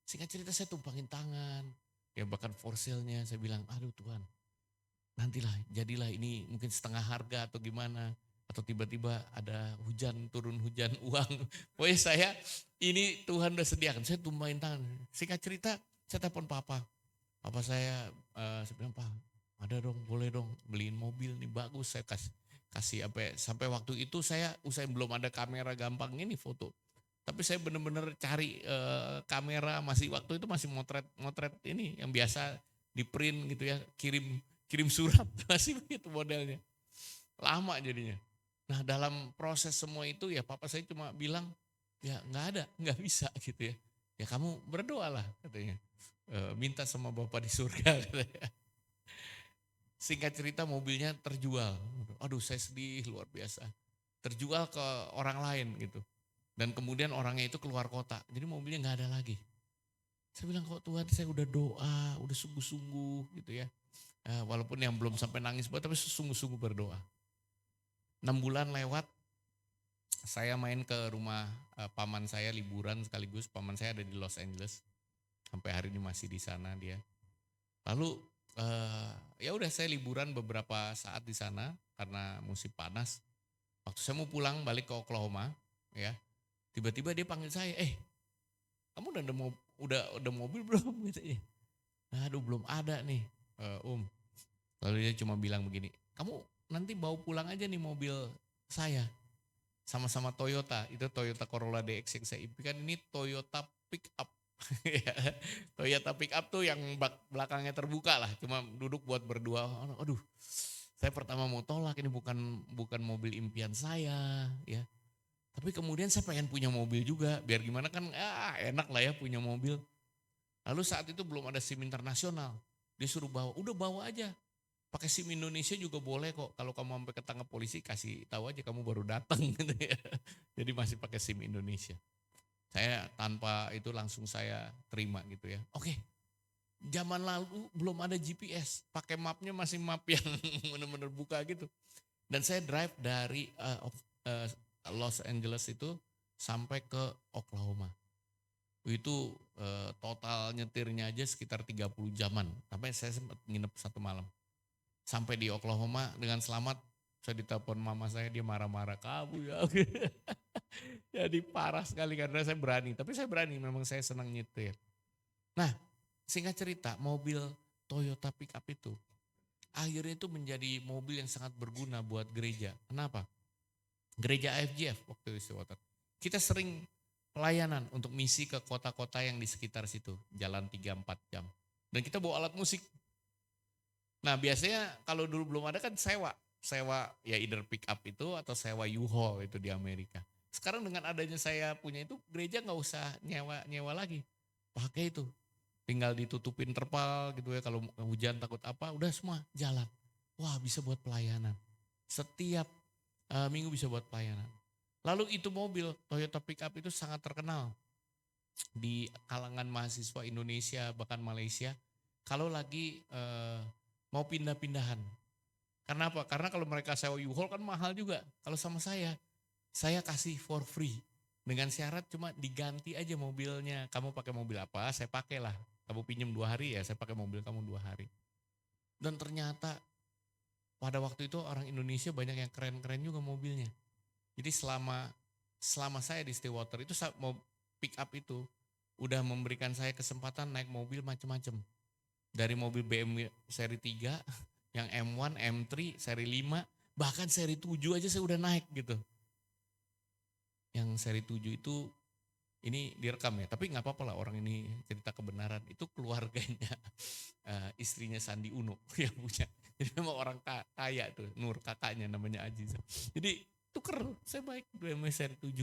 F: Singkat cerita saya tumpangin tangan. Ya bahkan for sale-nya saya bilang, aduh Tuhan, nantilah jadilah ini mungkin setengah harga atau gimana. Atau tiba-tiba ada turun hujan uang. Pokoknya saya, ini Tuhan udah sediakan. Saya tumpahin tangan. Singkat cerita, saya telepon papa. Papa saya bilang, Pak, ada dong, boleh dong beliin mobil nih, bagus. Saya kasih apa ya, sampai waktu itu saya usahain, belum ada kamera gampang ini foto. Tapi saya benar-benar cari kamera, waktu itu masih motret ini yang biasa di print gitu ya, kirim surat, masih begitu modelnya. Lama jadinya. Nah dalam proses semua itu ya papa saya cuma bilang, ya nggak bisa gitu ya. Ya kamu berdoalah katanya, minta sama Bapa di surga katanya. Singkat cerita mobilnya terjual. Aduh saya sedih luar biasa. Terjual ke orang lain gitu. Dan kemudian orangnya itu keluar kota. Jadi mobilnya nggak ada lagi. Saya bilang, kok Tuhan saya udah doa, udah sungguh-sungguh gitu ya. Walaupun yang belum sampai nangis banget, tapi sungguh-sungguh berdoa. 6 bulan lewat, saya main ke rumah paman saya liburan sekaligus. Paman saya ada di Los Angeles. Sampai hari ini masih di sana dia. Lalu ya udah saya liburan beberapa saat di sana karena musim panas. Waktu saya mau pulang balik ke Oklahoma, ya tiba-tiba dia panggil saya, kamu udah mobil belum? Gitu ya. Aduh belum ada nih, Lalu dia cuma bilang begini, kamu nanti bawa pulang aja nih mobil saya. Sama-sama Toyota, itu Toyota Corolla DX yang saya impikan, ini Toyota pick up. Toyota pick up tuh yang belakangnya terbuka lah, cuma duduk buat berdua. Aduh, saya pertama mau tolak, ini bukan mobil impian saya ya. Tapi kemudian saya pengen punya mobil juga, biar gimana kan enak lah ya punya mobil. Lalu saat itu belum ada SIM internasional, dia suruh bawa, udah bawa aja. Pakai SIM Indonesia juga boleh kok. Kalau kamu sampai ketangkap polisi kasih tahu aja kamu baru datang gitu ya. Jadi masih pakai SIM Indonesia. Saya tanpa itu langsung saya terima gitu ya. Oke. Zaman lalu belum ada GPS. Pakai mapnya masih map yang benar-benar buka gitu. Dan saya drive dari Los Angeles itu sampai ke Oklahoma. Itu total nyetirnya aja sekitar 30 jaman. Sampai saya sempat nginep 1 malam. Sampai di Oklahoma dengan selamat, saya ditelepon mama saya, dia marah-marah, kamu ya. Jadi parah sekali karena saya berani, tapi saya berani, memang saya senang nyetir. Nah, singkat cerita, mobil Toyota pickup itu akhirnya itu menjadi mobil yang sangat berguna buat gereja. Kenapa? Gereja IFJF waktu itu kita sering pelayanan untuk misi ke kota-kota yang di sekitar situ, jalan 3-4 jam. Dan kita bawa alat musik. Nah biasanya kalau dulu belum ada kan sewa ya either pick up itu atau sewa U-Haul itu di Amerika. Sekarang dengan adanya saya punya itu, gereja nggak usah nyewa lagi, pakai itu, tinggal ditutupin terpal gitu ya, kalau hujan takut apa, udah semua jalan. Wah bisa buat pelayanan, setiap minggu bisa buat pelayanan. Lalu itu mobil Toyota pick up itu sangat terkenal di kalangan mahasiswa Indonesia bahkan Malaysia kalau lagi mau pindah-pindahan. Karena apa? Karena kalau mereka sewa U-Haul kan mahal juga. Kalau sama saya kasih for free. Dengan syarat cuma diganti aja mobilnya. Kamu pakai mobil apa, saya pakailah. Kamu pinjam 2 hari ya, saya pakai mobil kamu 2 hari. Dan ternyata pada waktu itu orang Indonesia banyak yang keren-keren juga mobilnya. Jadi selama saya di Stillwater itu mau pick up itu udah memberikan saya kesempatan naik mobil macam-macam. Dari mobil BMW seri 3, yang M1, M3, seri 5, bahkan seri 7 aja saya udah naik gitu. Yang seri 7 itu, ini direkam ya, tapi gak apa-apa lah orang ini cerita kebenaran. Itu keluarganya, istrinya Sandi Uno yang punya. Jadi memang orang kaya tuh, Nur kakaknya namanya Aziza. Jadi tuker, saya baik BMW seri 7.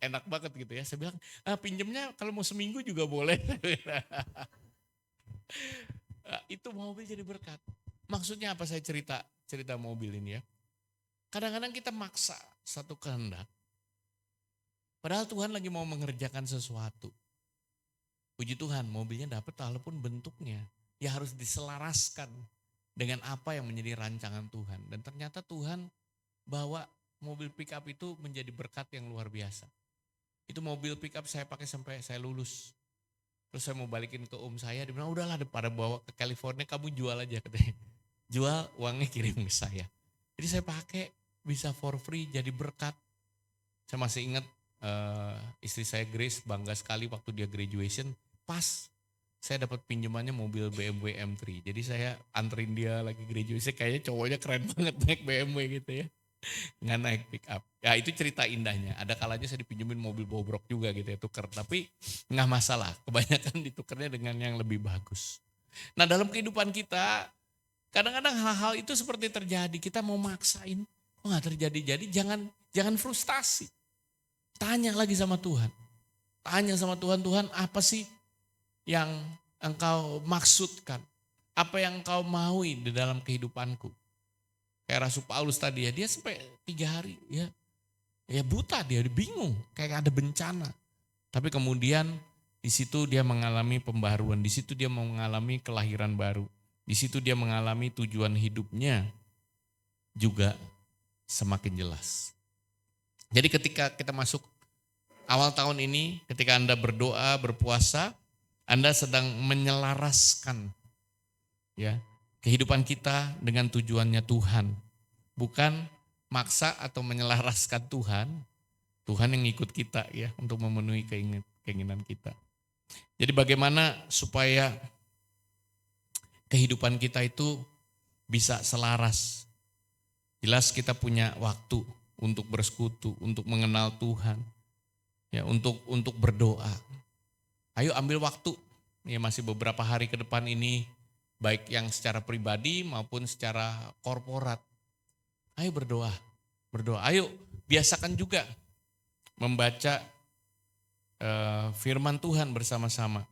F: Enak banget gitu ya, saya bilang pinjemnya kalau mau seminggu juga boleh. Itu mobil jadi berkat. Maksudnya apa saya cerita mobil ini ya. Kadang-kadang kita maksa satu kehendak. Padahal Tuhan lagi mau mengerjakan sesuatu. Puji Tuhan mobilnya dapat walaupun bentuknya ya harus diselaraskan dengan apa yang menjadi rancangan Tuhan. Dan ternyata Tuhan bawa mobil pick up itu menjadi berkat yang luar biasa. Itu mobil pick up saya pakai sampai saya lulus. Terus saya mau balikin ke saya, dia bilang udahlah daripada bawa ke California kamu jual aja katanya. Jual, uangnya kirim ke saya. Jadi saya pakai bisa for free jadi berkat. Saya masih ingat istri saya Grace bangga sekali waktu dia graduation. Pas saya dapat pinjamannya mobil BMW M3. Jadi saya anterin dia lagi graduation, kayaknya cowoknya keren banget naik BMW gitu ya. Nggak naik pick up. Ya itu cerita indahnya. Ada kalanya saya dipinjemin mobil bobrok juga gitu ya, tuker. Tapi nggak masalah, kebanyakan ditukernya dengan yang lebih bagus. Nah dalam kehidupan kita, kadang-kadang hal-hal itu seperti terjadi. Kita mau maksain, kok nggak terjadi-jadi, jangan frustasi. Tanya lagi sama Tuhan. Tanya sama Tuhan, Tuhan apa sih yang engkau maksudkan? Apa yang engkau maui di dalam kehidupanku? Kayak Rasul Paulus tadi ya, dia sampai 3 hari ya buta, dia bingung, kayak ada bencana. Tapi kemudian di situ dia mengalami pembaharuan, di situ dia mengalami kelahiran baru, di situ dia mengalami tujuan hidupnya juga semakin jelas. Jadi ketika kita masuk awal tahun ini, ketika Anda berdoa, berpuasa, Anda sedang menyelaraskan ya kehidupan kita dengan tujuannya Tuhan. Bukan maksa atau menyelaraskan Tuhan. Tuhan yang ngikut kita ya untuk memenuhi keinginan kita. Jadi bagaimana supaya kehidupan kita itu bisa selaras. Jelas kita punya waktu. untuk bersekutu, untuk mengenal Tuhan, ya untuk berdoa. Ayo ambil waktu, ya masih beberapa hari ke depan ini, baik yang secara pribadi maupun secara korporat. Ayo berdoa. Ayo biasakan juga membaca firman Tuhan bersama-sama.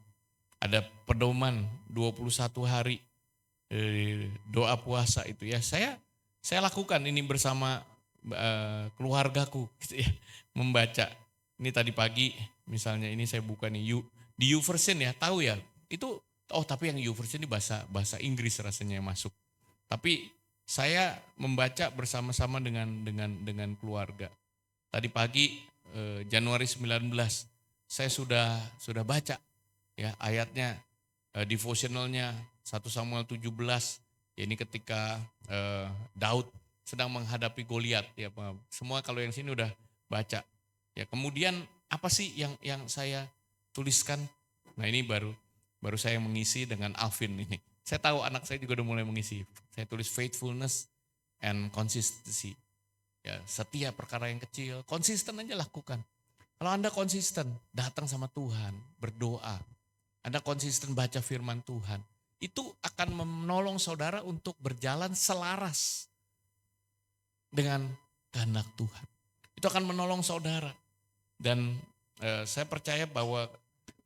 F: Ada pedoman 21 hari doa puasa itu ya. Saya lakukan ini bersama keluargaku gitu ya, membaca. Ini tadi pagi misalnya ini saya buka nih di YouVersion ya, tahu ya. Itu tapi yang YouVersion ini bahasa Inggris rasanya yang masuk. Tapi saya membaca bersama-sama dengan keluarga. Tadi pagi Januari 19 saya sudah baca ya ayatnya, devotionalnya 1 Samuel 17. Ya, ini ketika Daud sedang menghadapi Goliat ya, semua kalau yang sini udah baca. Ya, kemudian apa sih yang saya tuliskan? Nah, ini baru saya mengisi dengan Alvin ini. Saya tahu anak saya juga udah mulai mengisi. Saya tulis faithfulness and consistency. Ya, setiap perkara yang kecil, konsisten aja lakukan. Kalau Anda konsisten datang sama Tuhan, berdoa, Anda konsisten baca firman Tuhan, itu akan menolong saudara untuk berjalan selaras dengan kehendak Tuhan. Itu akan menolong saudara. Dan saya percaya bahwa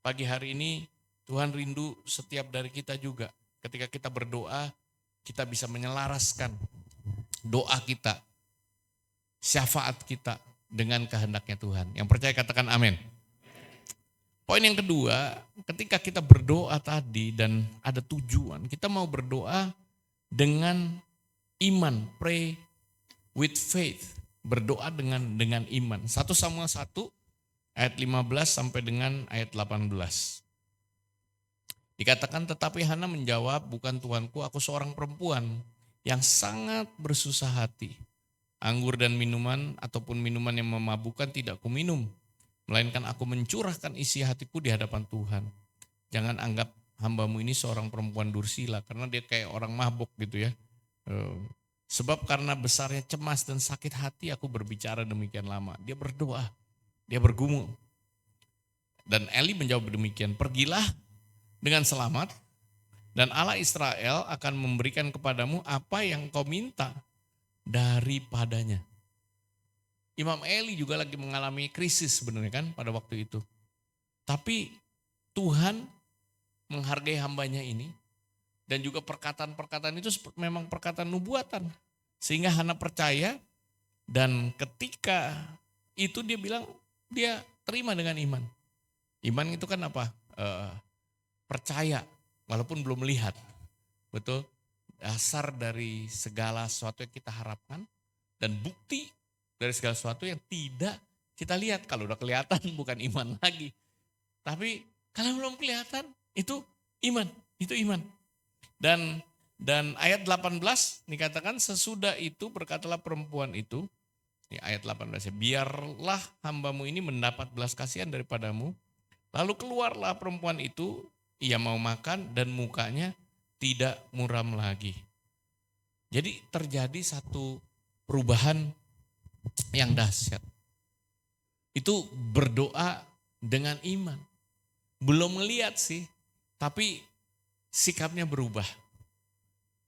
F: pagi hari ini Tuhan rindu setiap dari kita juga. Ketika kita berdoa, kita bisa menyelaraskan doa kita, syafaat kita dengan kehendaknya Tuhan. Yang percaya katakan amin. Poin yang kedua, ketika kita berdoa tadi dan ada tujuan, kita mau berdoa dengan iman, pray with faith, berdoa dengan iman. 1 Samuel 1 ayat 15 sampai dengan ayat 18. Dikatakan, tetapi Hana menjawab, bukan Tuanku, aku seorang perempuan yang sangat bersusah hati. Anggur dan minuman ataupun minuman yang memabukkan tidak kuminum, melainkan aku mencurahkan isi hatiku di hadapan Tuhan. Jangan anggap hambamu ini seorang perempuan dursila, karena dia kayak orang mabuk gitu ya. Sebab karena besarnya cemas dan sakit hati aku berbicara demikian lama. Dia berdoa, dia bergumul. Dan Eli menjawab demikian, pergilah dengan selamat dan Allah Israel akan memberikan kepadamu apa yang kau minta daripadanya. Imam Eli juga lagi mengalami krisis sebenarnya kan pada waktu itu. Tapi Tuhan menghargai hambanya ini, dan juga perkataan-perkataan itu memang perkataan nubuatan. Sehingga Hana percaya, dan ketika itu dia bilang dia terima dengan iman. Iman itu kan apa? Percaya walaupun belum melihat. Betul? Dasar dari segala sesuatu yang kita harapkan dan bukti dari segala sesuatu yang tidak kita lihat. Kalau udah kelihatan bukan iman lagi. Tapi kalau belum kelihatan itu iman, itu iman. Dan ayat 18 dikatakan, sesudah itu berkatalah perempuan itu, ini ayat 18 ya, biarlah hambamu ini mendapat belas kasihan daripadamu. Lalu keluarlah perempuan itu, ia mau makan dan mukanya tidak muram lagi. Jadi terjadi satu perubahan yang dahsyat. Itu berdoa dengan iman. Belum melihat sih, tapi sikapnya berubah.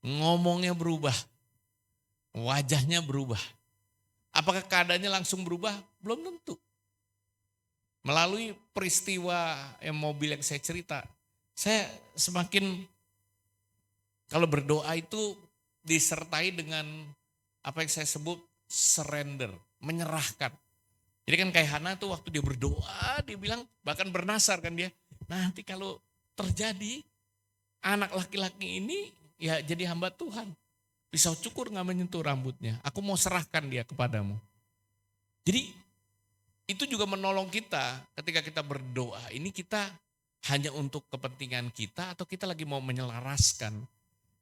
F: Ngomongnya berubah. Wajahnya berubah. Apakah keadaannya langsung berubah? Belum tentu. Melalui peristiwa mobil yang saya cerita, saya semakin, kalau berdoa itu disertai dengan apa yang saya sebut surrender, menyerahkan. Jadi kan kayak Hana tuh waktu dia berdoa, dia bilang, bahkan bernasar kan dia, nanti kalau terjadi anak laki-laki ini ya jadi hamba Tuhan. Pisau cukur gak menyentuh rambutnya, aku mau serahkan dia kepadamu. Jadi itu juga menolong kita ketika kita berdoa. Ini kita hanya untuk kepentingan kita atau kita lagi mau menyelaraskan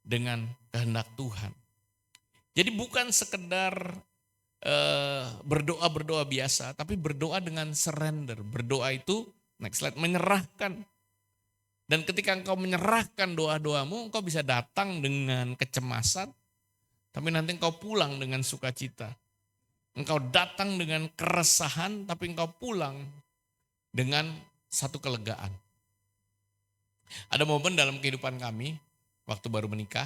F: dengan kehendak Tuhan. Jadi bukan sekedar berdoa biasa, tapi berdoa dengan surrender. Berdoa itu, next slide, menyerahkan. Dan ketika engkau menyerahkan doa-doamu, engkau bisa datang dengan kecemasan, tapi nanti engkau pulang dengan sukacita. Engkau datang dengan keresahan, tapi engkau pulang dengan satu kelegaan. Ada momen dalam kehidupan kami, waktu baru menikah,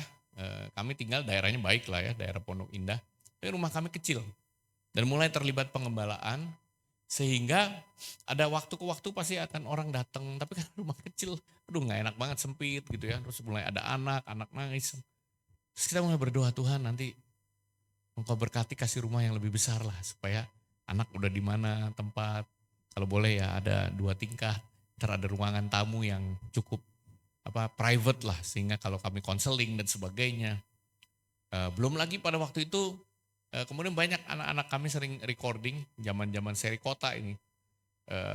F: kami tinggal daerahnya baik lah ya, daerah Pondok Indah. Tapi rumah kami kecil dan mulai terlibat pengembalaan, sehingga ada waktu ke waktu pasti akan orang datang. Tapi kan rumah kecil, aduh gak enak banget, sempit gitu ya. Terus mulai ada anak nangis. Terus kita mulai berdoa, Tuhan nanti Engkau berkati kasih rumah yang lebih besar lah, supaya anak udah di mana tempat, kalau boleh ya ada 2 tingkat, ntar ada ruangan tamu yang cukup private lah, sehingga kalau kami konseling dan sebagainya. Belum lagi pada waktu itu kemudian banyak anak-anak kami sering recording zaman seri kota ini.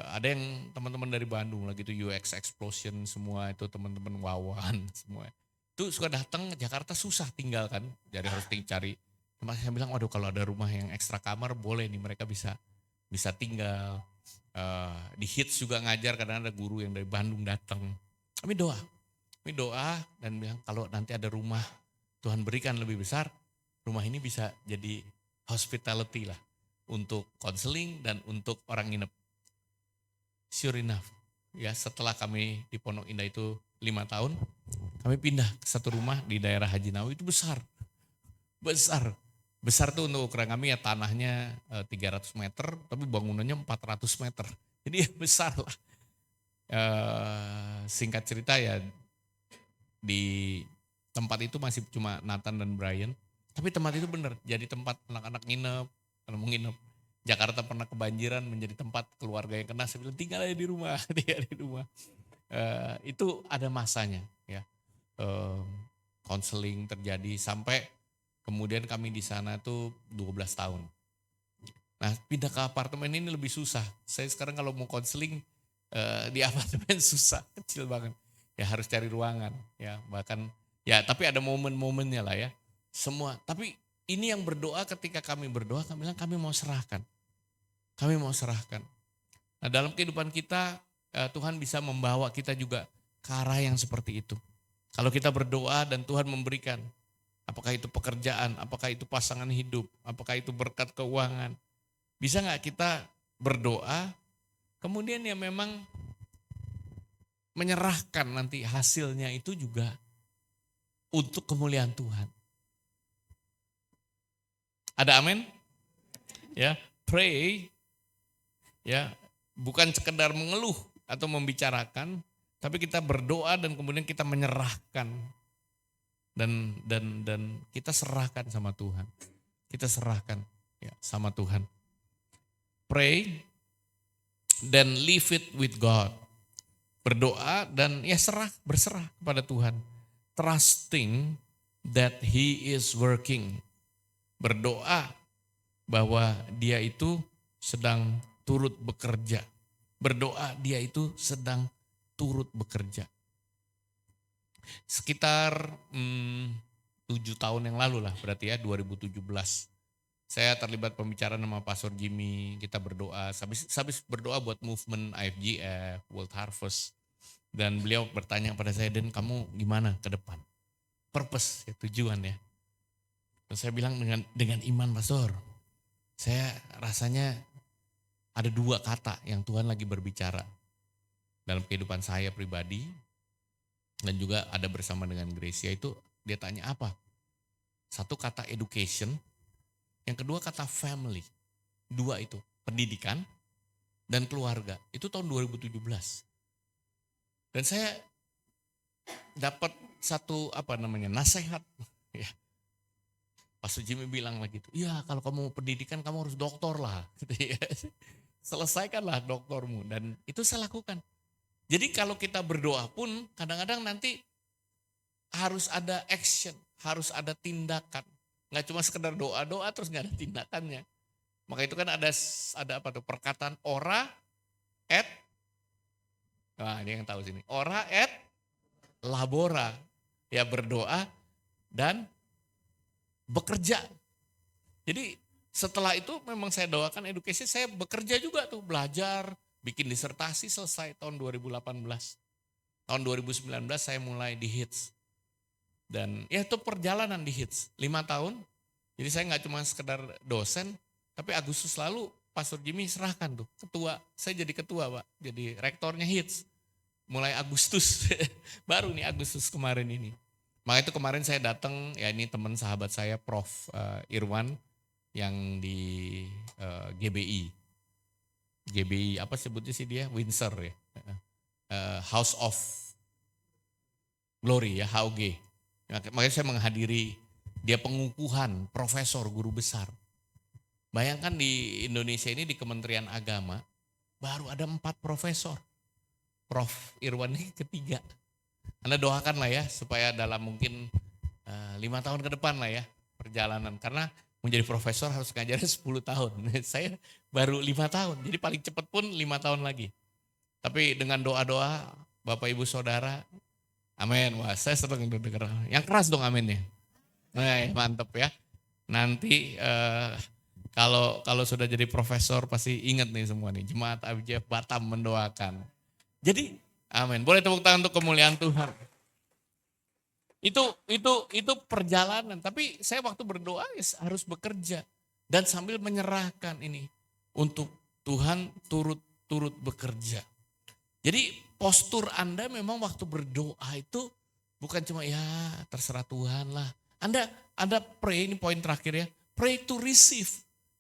F: Ada yang teman-teman dari Bandung lagi itu UX Explosion semua itu, teman-teman Wawan semua. Itu suka datang ke Jakarta susah tinggal kan, jadi harus cari. Saya bilang, waduh kalau ada rumah yang ekstra kamar boleh nih, mereka bisa tinggal. Di Hits juga ngajar, kadang ada guru yang dari Bandung datang. Kami doa dan bilang kalau nanti ada rumah Tuhan berikan lebih besar, rumah ini bisa jadi hospitality lah untuk konseling dan untuk orang nginep. Sure enough, ya setelah kami di Pondok Indah itu 5 tahun, kami pindah ke satu rumah di daerah Haji Nawawi. Itu besar tuh untuk ukuran kami ya, tanahnya 300 meter tapi bangunannya 400 meter, jadi ya besar lah. Singkat cerita ya, di tempat itu masih cuma Nathan dan Brian, tapi tempat itu bener jadi tempat anak-anak nginep. Kalau mau nginep, Jakarta pernah kebanjiran menjadi tempat keluarga yang kena, saya bilang tinggal aja di rumah. Itu ada masanya ya, konseling terjadi sampai kemudian kami di sana tuh 12 tahun. Nah pindah ke apartemen ini lebih susah. Saya sekarang kalau mau konseling di apartemen susah, kecil banget. Ya harus cari ruangan ya, bahkan ya tapi ada momen-momennya lah ya. Semua, tapi ini yang berdoa, ketika kami berdoa kami bilang kami mau serahkan. Kami mau serahkan. Nah dalam kehidupan kita Tuhan bisa membawa kita juga ke arah yang seperti itu. Kalau kita berdoa dan Tuhan memberikan, apakah itu pekerjaan, apakah itu pasangan hidup, apakah itu berkat keuangan. Bisa gak kita berdoa, kemudian ya memang menyerahkan nanti hasilnya itu juga untuk kemuliaan Tuhan. Ada amin? Ya, pray ya, bukan sekedar mengeluh atau membicarakan, tapi kita berdoa dan kemudian kita menyerahkan dan kita serahkan sama Tuhan. Kita serahkan ya sama Tuhan. Pray dan leave it with God. Berdoa dan ya berserah kepada Tuhan. Trusting that He is working. Berdoa bahwa Dia itu sedang turut bekerja. Berdoa Dia itu sedang turut bekerja. Sekitar 7 tahun yang lalu lah berarti ya, 2017. Saya terlibat pembicaraan sama Pastor Jimmy, kita berdoa. Habis berdoa buat movement IFGF, World Harvest. Dan beliau bertanya kepada saya, Dan kamu gimana ke depan? Purpose, ya, tujuan ya. Dan saya bilang dengan iman Pastor, saya rasanya ada 2 kata yang Tuhan lagi berbicara dalam kehidupan saya pribadi dan juga ada bersama dengan Gracia. Itu dia tanya apa? 1 kata education, yang kedua kata family. 2 itu, pendidikan dan keluarga. Itu tahun 2017. Dan saya dapat satu nasihat ya. Pastor Jimmy bilang lagi itu, iya kalau kamu pendidikan kamu harus doktor lah. Selesaikanlah doktormu, dan itu saya lakukan. Jadi kalau kita berdoa pun kadang-kadang nanti harus ada action, harus ada tindakan. Nggak cuma sekedar doa-doa terus nggak ada tindakannya. Maka itu kan ada perkataan ora et, nah ini yang tahu sini, ora et labora, ya berdoa dan bekerja. Jadi setelah itu memang saya doakan edukasi, saya bekerja juga tuh, belajar, bikin disertasi selesai tahun 2018. Tahun 2019 saya mulai di Hits. Dan ya itu perjalanan di Hits, 5 tahun. Jadi saya nggak cuma sekedar dosen, Tapi Agustus lalu Pastor Jimmy serahkan tuh ketua, saya jadi ketua Pak, jadi rektornya HITS. Mulai Agustus, baru nih Agustus kemarin ini. Maka itu kemarin saya datang, ya ini teman sahabat saya Prof. Irwan yang di GBI. GBI apa sebutnya sih dia? Windsor ya. House of Glory ya, HOG. Makanya saya menghadiri dia pengukuhan profesor guru besar. Bayangkan di Indonesia ini di Kementerian Agama baru ada 4 profesor. Prof. Irwan ini ketiga. Anda doakan lah ya supaya dalam mungkin 5 tahun ke depan lah ya perjalanan. Karena menjadi profesor harus ngajarnya 10 tahun. Saya baru 5 tahun, jadi paling cepat pun 5 tahun lagi. Tapi dengan doa-doa Bapak Ibu Saudara, amin. Wah saya senang dengar. Yang keras dong aminnya. Nah mantep ya. Nanti kalau sudah jadi profesor pasti ingat nih semua nih. Jemaat IFJF Batam mendoakan. Jadi amin. Boleh tepuk tangan untuk kemuliaan Tuhan. Itu perjalanan. Tapi saya waktu berdoa harus bekerja. Dan sambil menyerahkan ini. Untuk Tuhan turut bekerja. Jadi postur Anda memang waktu berdoa itu bukan cuma ya terserah Tuhan lah. Anda pray, ini poin terakhir ya. Pray to receive.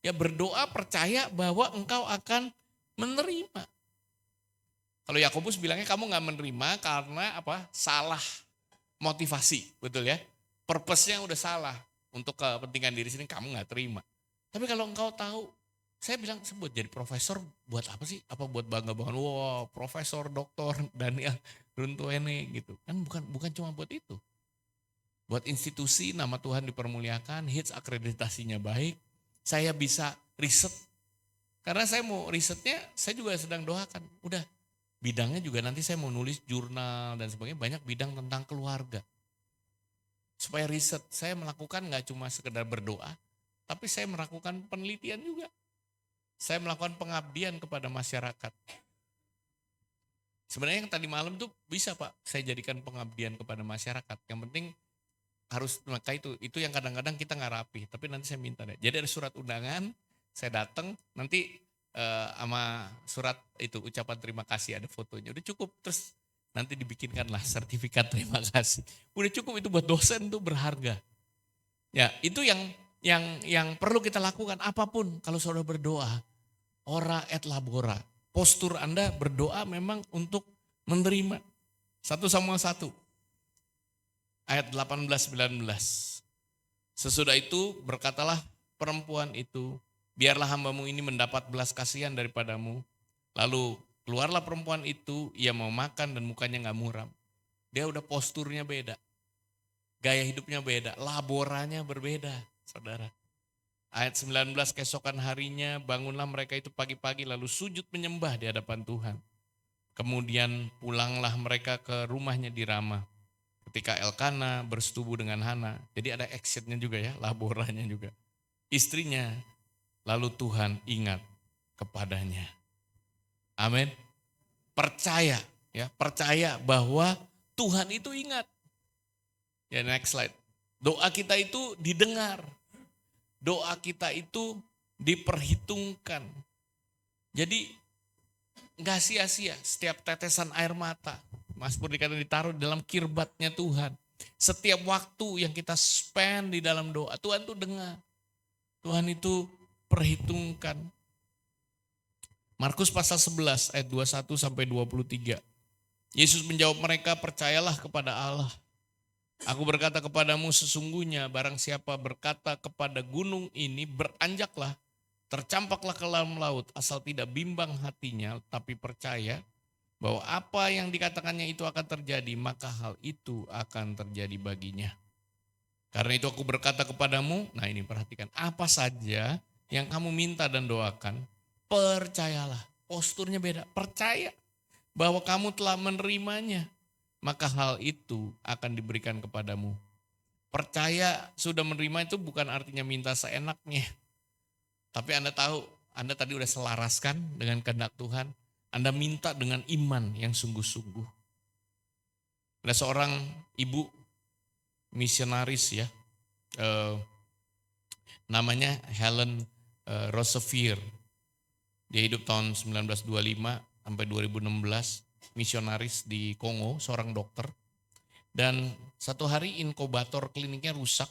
F: Ya berdoa percaya bahwa engkau akan menerima. Kalau Yakobus bilangnya kamu gak menerima karena apa? Salah motivasi, betul ya? Purpose-nya udah salah. Untuk kepentingan diri sendiri kamu gak terima. Tapi kalau engkau tahu, saya bilang sebut jadi profesor buat apa sih? Apa buat bangga-banggaan? Wow, profesor, doktor, Daniel Runtuene gitu. Kan bukan cuma buat itu. Buat institusi nama Tuhan dipermuliakan, HITS akreditasinya baik. Saya bisa riset. Karena saya mau risetnya, saya juga sedang doakan. Udah. Bidangnya juga nanti saya mau nulis jurnal dan sebagainya, banyak bidang tentang keluarga. Supaya riset, saya melakukan gak cuma sekedar berdoa, tapi saya melakukan penelitian juga. Saya melakukan pengabdian kepada masyarakat. Sebenarnya yang tadi malam tuh bisa Pak, saya jadikan pengabdian kepada masyarakat. Yang penting harus, maka itu yang kadang-kadang kita gak rapi, tapi nanti saya minta deh. Jadi ada surat undangan, saya datang, nanti sama surat itu ucapan terima kasih ada fotonya udah cukup, terus nanti dibikinkanlah sertifikat terima kasih, udah cukup. Itu buat dosen tuh berharga ya. Itu yang perlu kita lakukan apapun. Kalau saudara berdoa ora et labora, postur Anda berdoa memang untuk menerima. 1 Samuel 1 ayat 18-19. Sesudah itu berkatalah perempuan itu, biarlah hambamu ini mendapat belas kasihan daripadamu. Lalu keluarlah perempuan itu, ia mau makan dan mukanya gak muram. Dia udah posturnya beda. Gaya hidupnya beda, laboranya berbeda saudara. Ayat 19, keesokan harinya bangunlah mereka itu pagi-pagi lalu sujud menyembah di hadapan Tuhan. Kemudian pulanglah mereka ke rumahnya di Ramah. Ketika Elkana bersetubuh dengan Hana, jadi ada exitnya juga ya, laboranya juga. Istrinya, lalu Tuhan ingat kepadanya. Amin. Percaya ya, percaya bahwa Tuhan itu ingat. Ya next slide. Doa kita itu didengar. Doa kita itu diperhitungkan. Jadi gak sia-sia setiap tetesan air mata. Mazmur dikatakan ditaruh dalam kirbatnya Tuhan. Setiap waktu yang kita spend di dalam doa, Tuhan itu dengar. Tuhan itu perhitungkan. Markus pasal 11 ayat 21-23. Yesus menjawab mereka, percayalah kepada Allah. Aku berkata kepadamu sesungguhnya barang siapa berkata kepada gunung ini beranjaklah, tercampaklah ke dalam laut, asal tidak bimbang hatinya tapi percaya bahwa apa yang dikatakannya itu akan terjadi, maka hal itu akan terjadi baginya. Karena itu aku berkata kepadamu, nah ini perhatikan, apa saja yang kamu minta dan doakan, percayalah. Posturnya beda, percaya bahwa kamu telah menerimanya, maka hal itu akan diberikan kepadamu. Percaya sudah menerima itu bukan artinya minta seenaknya. Tapi Anda tahu, Anda tadi udah selaraskan dengan kehendak Tuhan. Anda minta dengan iman yang sungguh-sungguh. Ada seorang ibu misionaris ya, namanya Helen Rosevier. Dia hidup tahun 1925 sampai 2016, misionaris di Kongo, seorang dokter. Dan satu hari inkubator kliniknya rusak,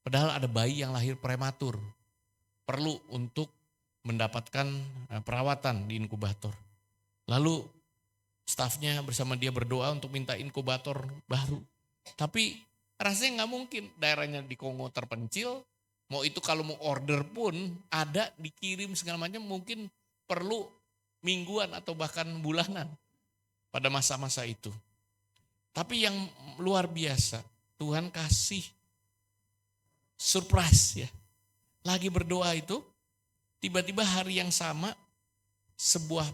F: padahal ada bayi yang lahir prematur. Perlu untuk mendapatkan perawatan di inkubator. Lalu stafnya bersama dia berdoa untuk minta inkubator baru. Tapi rasanya nggak mungkin, daerahnya di Kongo terpencil. Mau itu kalau mau order pun ada, dikirim segala macam, mungkin perlu mingguan atau bahkan bulanan pada masa-masa itu. Tapi yang luar biasa, Tuhan kasih surprise ya. Lagi berdoa itu, tiba-tiba hari yang sama sebuah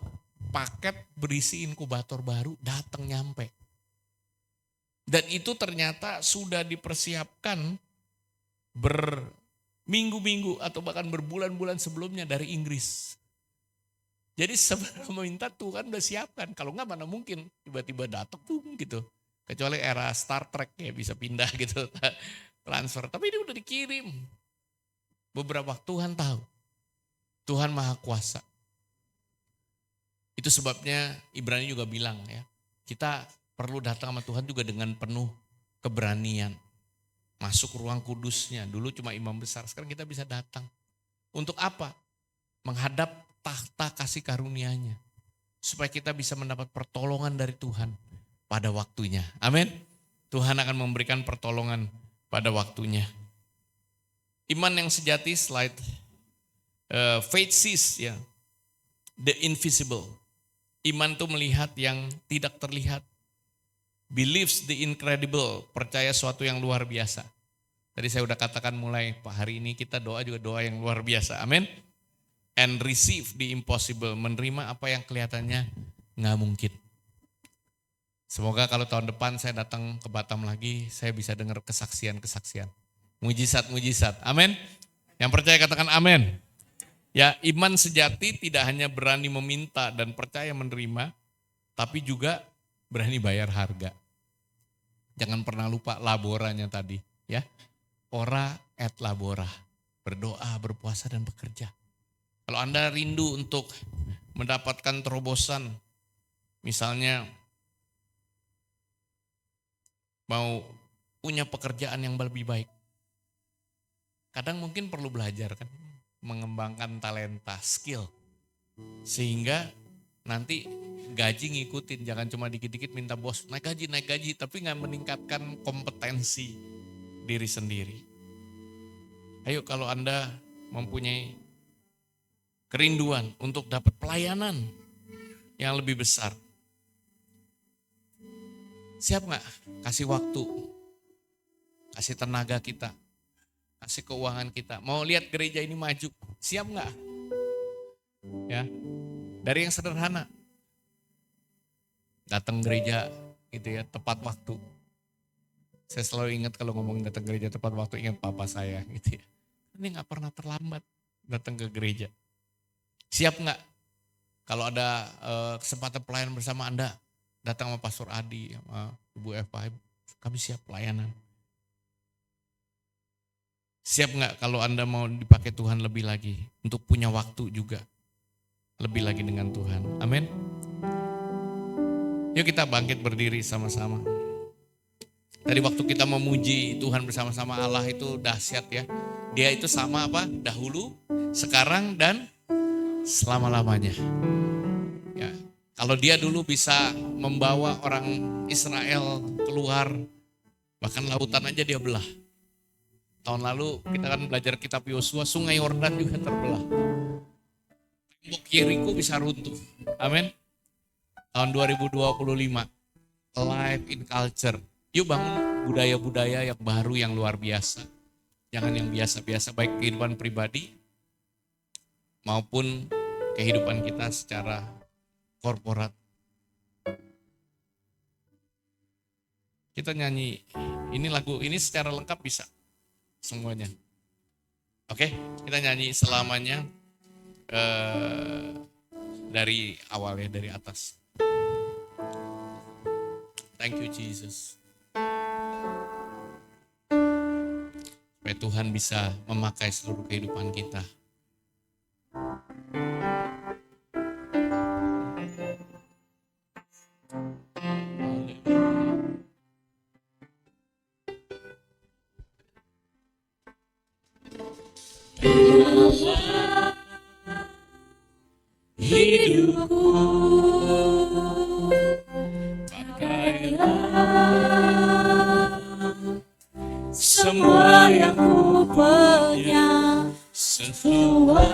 F: paket berisi inkubator baru datang nyampe. Dan itu ternyata sudah dipersiapkan berminggu-minggu atau bahkan berbulan-bulan sebelumnya dari Inggris. Jadi sebenarnya meminta Tuhan udah siapkan. Kalau enggak mana mungkin tiba-tiba datang tuh gitu. Kecuali era Star Trek ya bisa pindah gitu. Transfer. Tapi ini udah dikirim. Beberapa waktu Tuhan tahu. Tuhan Maha Kuasa. Itu sebabnya Ibrani juga bilang ya. Kita perlu datang sama Tuhan juga dengan penuh keberanian. Masuk ruang kudusnya. Dulu cuma imam besar. Sekarang kita bisa datang. Untuk apa? Menghadap tahta kasih karunia-Nya. Supaya kita bisa mendapat pertolongan dari Tuhan pada waktunya. Amin. Tuhan akan memberikan pertolongan pada waktunya. Iman yang sejati, slide. Faith sees ya. The invisible. Iman itu melihat yang tidak terlihat. Believes the incredible. Percaya sesuatu yang luar biasa. Tadi saya udah katakan mulai hari ini kita doa juga doa yang luar biasa. Amin. And receive the impossible. Menerima apa yang kelihatannya nggak mungkin. Semoga kalau tahun depan saya datang ke Batam lagi, saya bisa dengar kesaksian-kesaksian. Mujizat-mujizat. Amin. Yang percaya katakan amin. Ya, iman sejati tidak hanya berani meminta dan percaya menerima, tapi juga berani bayar harga. Jangan pernah lupa laboranya tadi, ya. Ora et labora. Berdoa, berpuasa dan bekerja. Kalau Anda rindu untuk mendapatkan terobosan, misalnya mau punya pekerjaan yang lebih baik. Kadang mungkin perlu belajar kan, mengembangkan talenta, skill. Sehingga nanti gaji ngikutin, jangan cuma dikit-dikit minta bos naik gaji, tapi nggak meningkatkan kompetensi diri sendiri. Ayo kalau Anda mempunyai kerinduan untuk dapat pelayanan yang lebih besar, siap nggak kasih waktu, kasih tenaga kita, kasih keuangan kita, mau lihat gereja ini maju, siap nggak? Ya, dari yang sederhana, datang gereja gitu ya tepat waktu. Saya selalu ingat kalau ngomongin datang gereja tepat waktu, ingat papa saya gitu ya. Ini nggak pernah terlambat datang ke gereja. Siap nggak kalau ada kesempatan pelayanan bersama Anda, datang sama Pastor Adi, sama Ibu Eva, kami siap pelayanan. Siap nggak kalau Anda mau dipakai Tuhan lebih lagi, untuk punya waktu juga lebih lagi dengan Tuhan. Amin. Yuk kita bangkit berdiri sama-sama. Tadi waktu kita memuji Tuhan bersama-sama, Allah itu dahsyat ya. Dia itu sama apa? Dahulu, sekarang dan selama-lamanya. Ya, kalau dia dulu bisa membawa orang Israel keluar, bahkan lautan aja dia belah. Tahun lalu kita kan belajar kitab Yosua, sungai Yordan juga terbelah. Tembok Yeriko bisa runtuh. Amin. Tahun 2025, Life in Culture. Yuk bangun budaya-budaya yang baru yang luar biasa. Jangan yang biasa-biasa, baik kehidupan pribadi maupun kehidupan kita secara korporat. Kita nyanyi, ini lagu ini secara lengkap bisa semuanya. Oke, kita nyanyi selamanya dari awal ya, dari atas. Thank you Jesus. Supaya Tuhan bisa memakai seluruh kehidupan kita
G: hidupku, pakailah semua yang ku punya sesuai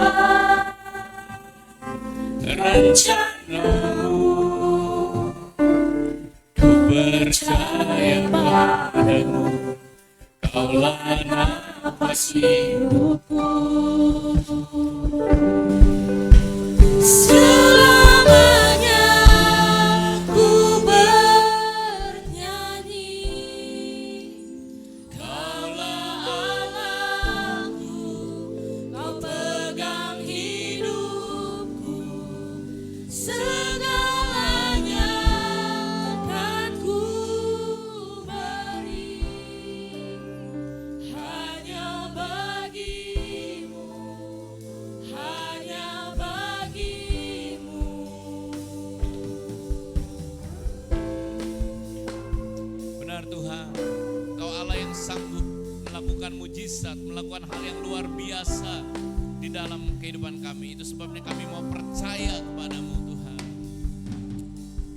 G: rencanamu. Ku percaya padamu, Kaulah nafas hidupku. Selamanya ku bernyanyi, Kaulah Allahku, Kau pegang hidupku. Segalanya kan ku beri hanya bagimu, hanya bagimu.
F: Benar Tuhan, Kau Allah yang sanggup melakukan mujizat, melakukan hal yang luar biasa di dalam kehidupan kami. Itu sebabnya kami mau percaya kepadamu Tuhan.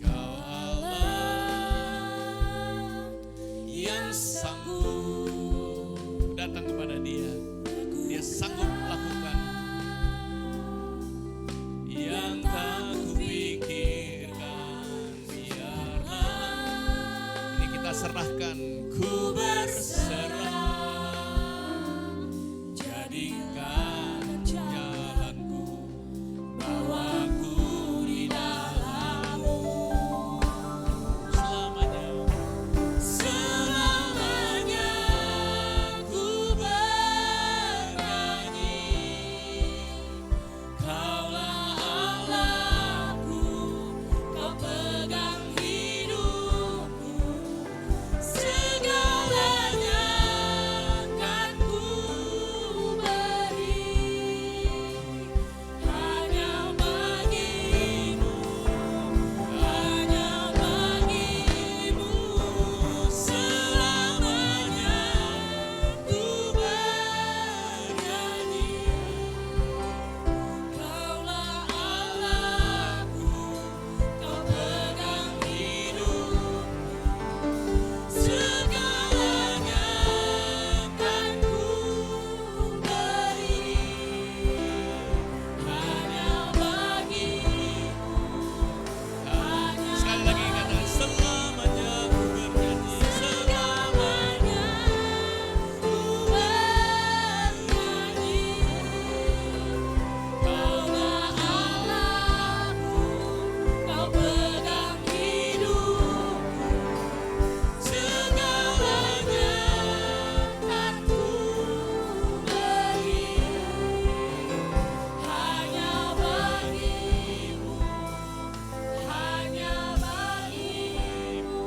F: Kau Allah yang sanggup, datang kepada Dia. Dia sanggup melakukan yang tak kupikirkan. Biarlah ini kita serahkan, ku berserah, jadikan jalanku, bawaku di dalam-Mu. Selamanya, selamanya ku bernyanyi, Kaulah Allahku, Kau pegang hidupku. Segalanya kan ku beri hanya bagimu, hanya bagimu. Selamanya ku bernyanyi, Kaulah Allahku, Kau pegang hidupku. Segalanya kan ku beri hanya bagimu, hanya sekali lagi katakan, selamanya ku bernyanyi, selamanya ku bernyanyi, Kaulah Allahku, Kau pegang hidupku. Segalanya kan ku beri hanya bagimu, hanya bagimu.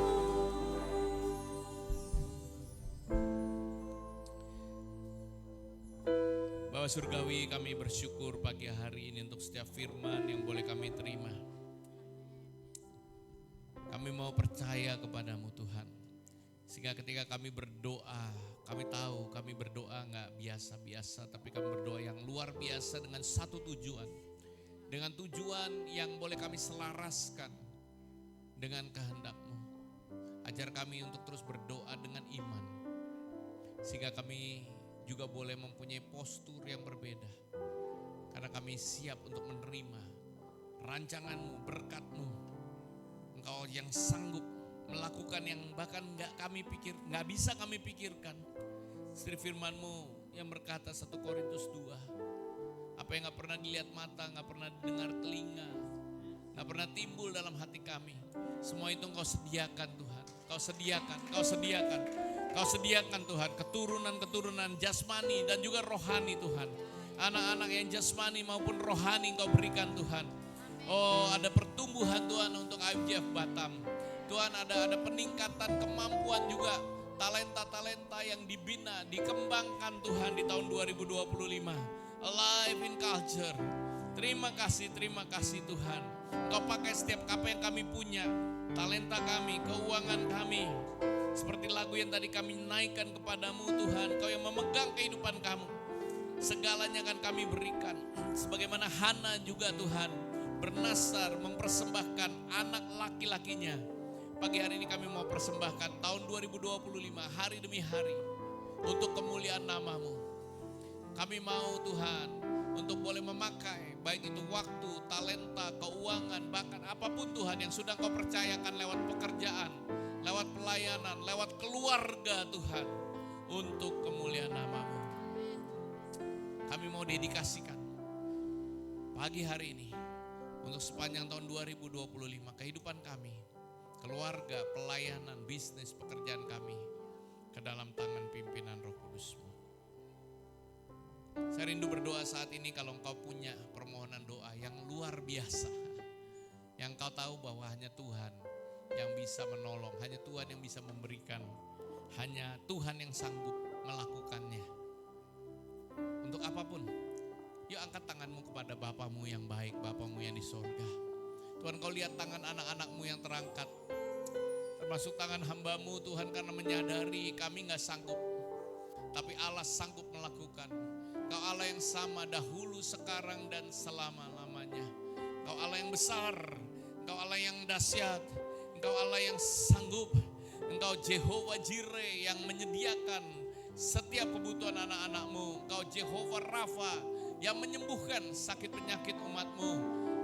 F: Bapa Surgawi, kami bersyukur pagi hari ini untuk setiap firman yang boleh kami terima. Kami mau percaya kepadamu Tuhan. Sehingga ketika kami berdoa, kami tahu kami berdoa gak biasa-biasa, tapi kami berdoa yang luar biasa dengan satu tujuan. Dengan tujuan yang boleh kami selaraskan dengan kehendak-Mu. Ajar kami untuk terus berdoa dengan iman. Sehingga kami juga boleh mempunyai postur yang berbeda. Karena kami siap untuk menerima rancangan-Mu, berkat-Mu. Engkau yang sanggup melakukan yang bahkan nggak bisa kami pikirkan. Seperti firman-Mu yang berkata 1 Korintus 2, apa yang nggak pernah dilihat mata, nggak pernah dengar telinga, nggak pernah timbul dalam hati kami, semua itu Engkau sediakan Tuhan. Kau sediakan, Kau sediakan, Kau sediakan Tuhan, keturunan-keturunan jasmani dan juga rohani Tuhan. Anak-anak yang jasmani maupun rohani Engkau berikan Tuhan. Oh, ada pertumbuhan Tuhan untuk IFJF Batam. Tuhan, ada peningkatan kemampuan juga, talenta-talenta yang dibina, dikembangkan Tuhan di tahun 2025. Alive in culture. Terima kasih Tuhan. Engkau pakai setiap apa yang kami punya, talenta kami, keuangan kami. Seperti lagu yang tadi kami naikkan kepadamu Tuhan, Kau yang memegang kehidupan kami. segalanya akan kami berikan. Sebagaimana Hana juga Tuhan bernasar mempersembahkan anak laki-lakinya. Pagi hari ini kami mau persembahkan tahun 2025 hari demi hari untuk kemuliaan nama-Mu. Kami mau Tuhan untuk boleh memakai baik itu waktu, talenta, keuangan, bahkan apapun Tuhan yang sudah Kau percayakan lewat pekerjaan, lewat pelayanan, lewat keluarga Tuhan, untuk kemuliaan nama-Mu. Kami mau dedikasikan pagi hari ini untuk sepanjang tahun 2025 kehidupan kami, keluarga, pelayanan, bisnis, pekerjaan kami ke dalam tangan pimpinan Roh Kudus-Mu. Saya rindu berdoa saat ini kalau Engkau punya permohonan doa yang luar biasa, yang Kau tahu bahwa hanya Tuhan yang bisa menolong, hanya Tuhan yang bisa memberikan, hanya Tuhan yang sanggup melakukannya. Untuk apapun, yuk angkat tanganmu kepada Bapamu yang baik, Bapamu yang di sorga. Tuhan, Kau lihat tangan anak-anakmu yang terangkat, termasuk tangan hamba-Mu Tuhan, karena menyadari kami gak sanggup, tapi Allah sanggup melakukan. Kau Allah yang sama dahulu, sekarang, dan selama-lamanya. Kau Allah yang besar, Engkau Allah yang dahsyat, Engkau Allah yang sanggup, Engkau Jehovah Jireh yang menyediakan setiap kebutuhan anak-anak-Mu. Engkau Jehovah Rafa yang menyembuhkan sakit penyakit umat-Mu.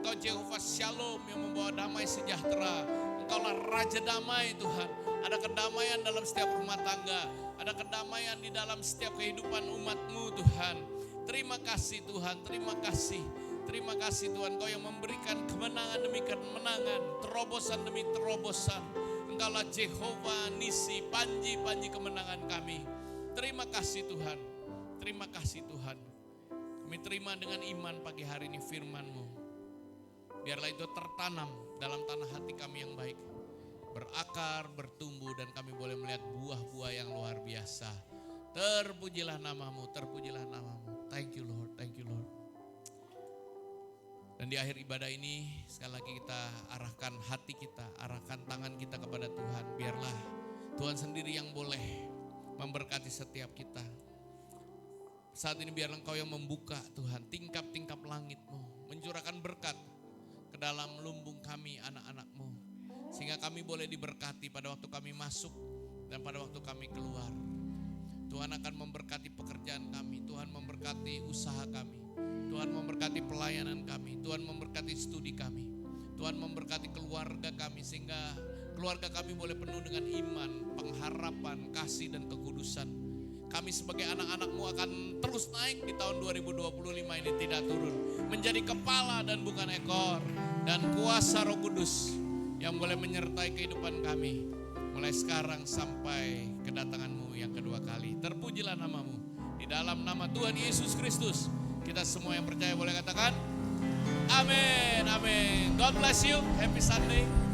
F: Engkau Jehovah Shalom yang membawa damai sejahtera. Engkaulah Raja Damai Tuhan. Ada kedamaian dalam setiap rumah tangga, ada kedamaian di dalam setiap kehidupan umat-Mu Tuhan. Terima kasih Tuhan, terima kasih. Terima kasih Tuhan, Kau yang memberikan kemenangan demi kemenangan, terobosan demi terobosan. Engkaulah Jehovah Nisi, panji-panji kemenangan kami. Terima kasih Tuhan, terima kasih Tuhan. Kami terima dengan iman pagi hari ini firman-Mu. Biarlah itu tertanam dalam tanah hati kami yang baik, berakar, bertumbuh, dan kami boleh melihat buah-buah yang luar biasa. Terpujilah nama-Mu, terpujilah nama-Mu. Thank you Lord, thank you Lord. Dan di akhir ibadah ini sekali lagi kita arahkan hati kita, arahkan tangan kita kepada Tuhan. Biarlah Tuhan sendiri yang boleh memberkati setiap kita. Saat ini biarlah Engkau yang membuka Tuhan tingkap-tingkap langit-Mu, mencurahkan berkat ke dalam lumbung kami anak-anak-Mu, sehingga kami boleh diberkati pada waktu kami masuk dan pada waktu kami keluar. Tuhan akan memberkati pekerjaan kami, Tuhan memberkati usaha kami, Tuhan memberkati pelayanan kami, Tuhan memberkati studi kami, Tuhan memberkati keluarga kami, sehingga keluarga kami boleh penuh dengan iman, pengharapan, kasih, dan kekudusan. Kami sebagai anak-anak-Mu akan terus naik di tahun 2025 ini, tidak turun, menjadi kepala dan bukan ekor. Dan kuasa Roh Kudus yang boleh menyertai kehidupan kami mulai sekarang sampai kedatangan-Mu yang kedua kali. Terpujilah nama-Mu. Di dalam nama Tuhan Yesus Kristus, kita semua yang percaya boleh katakan amin, amin. God bless you, happy Sunday.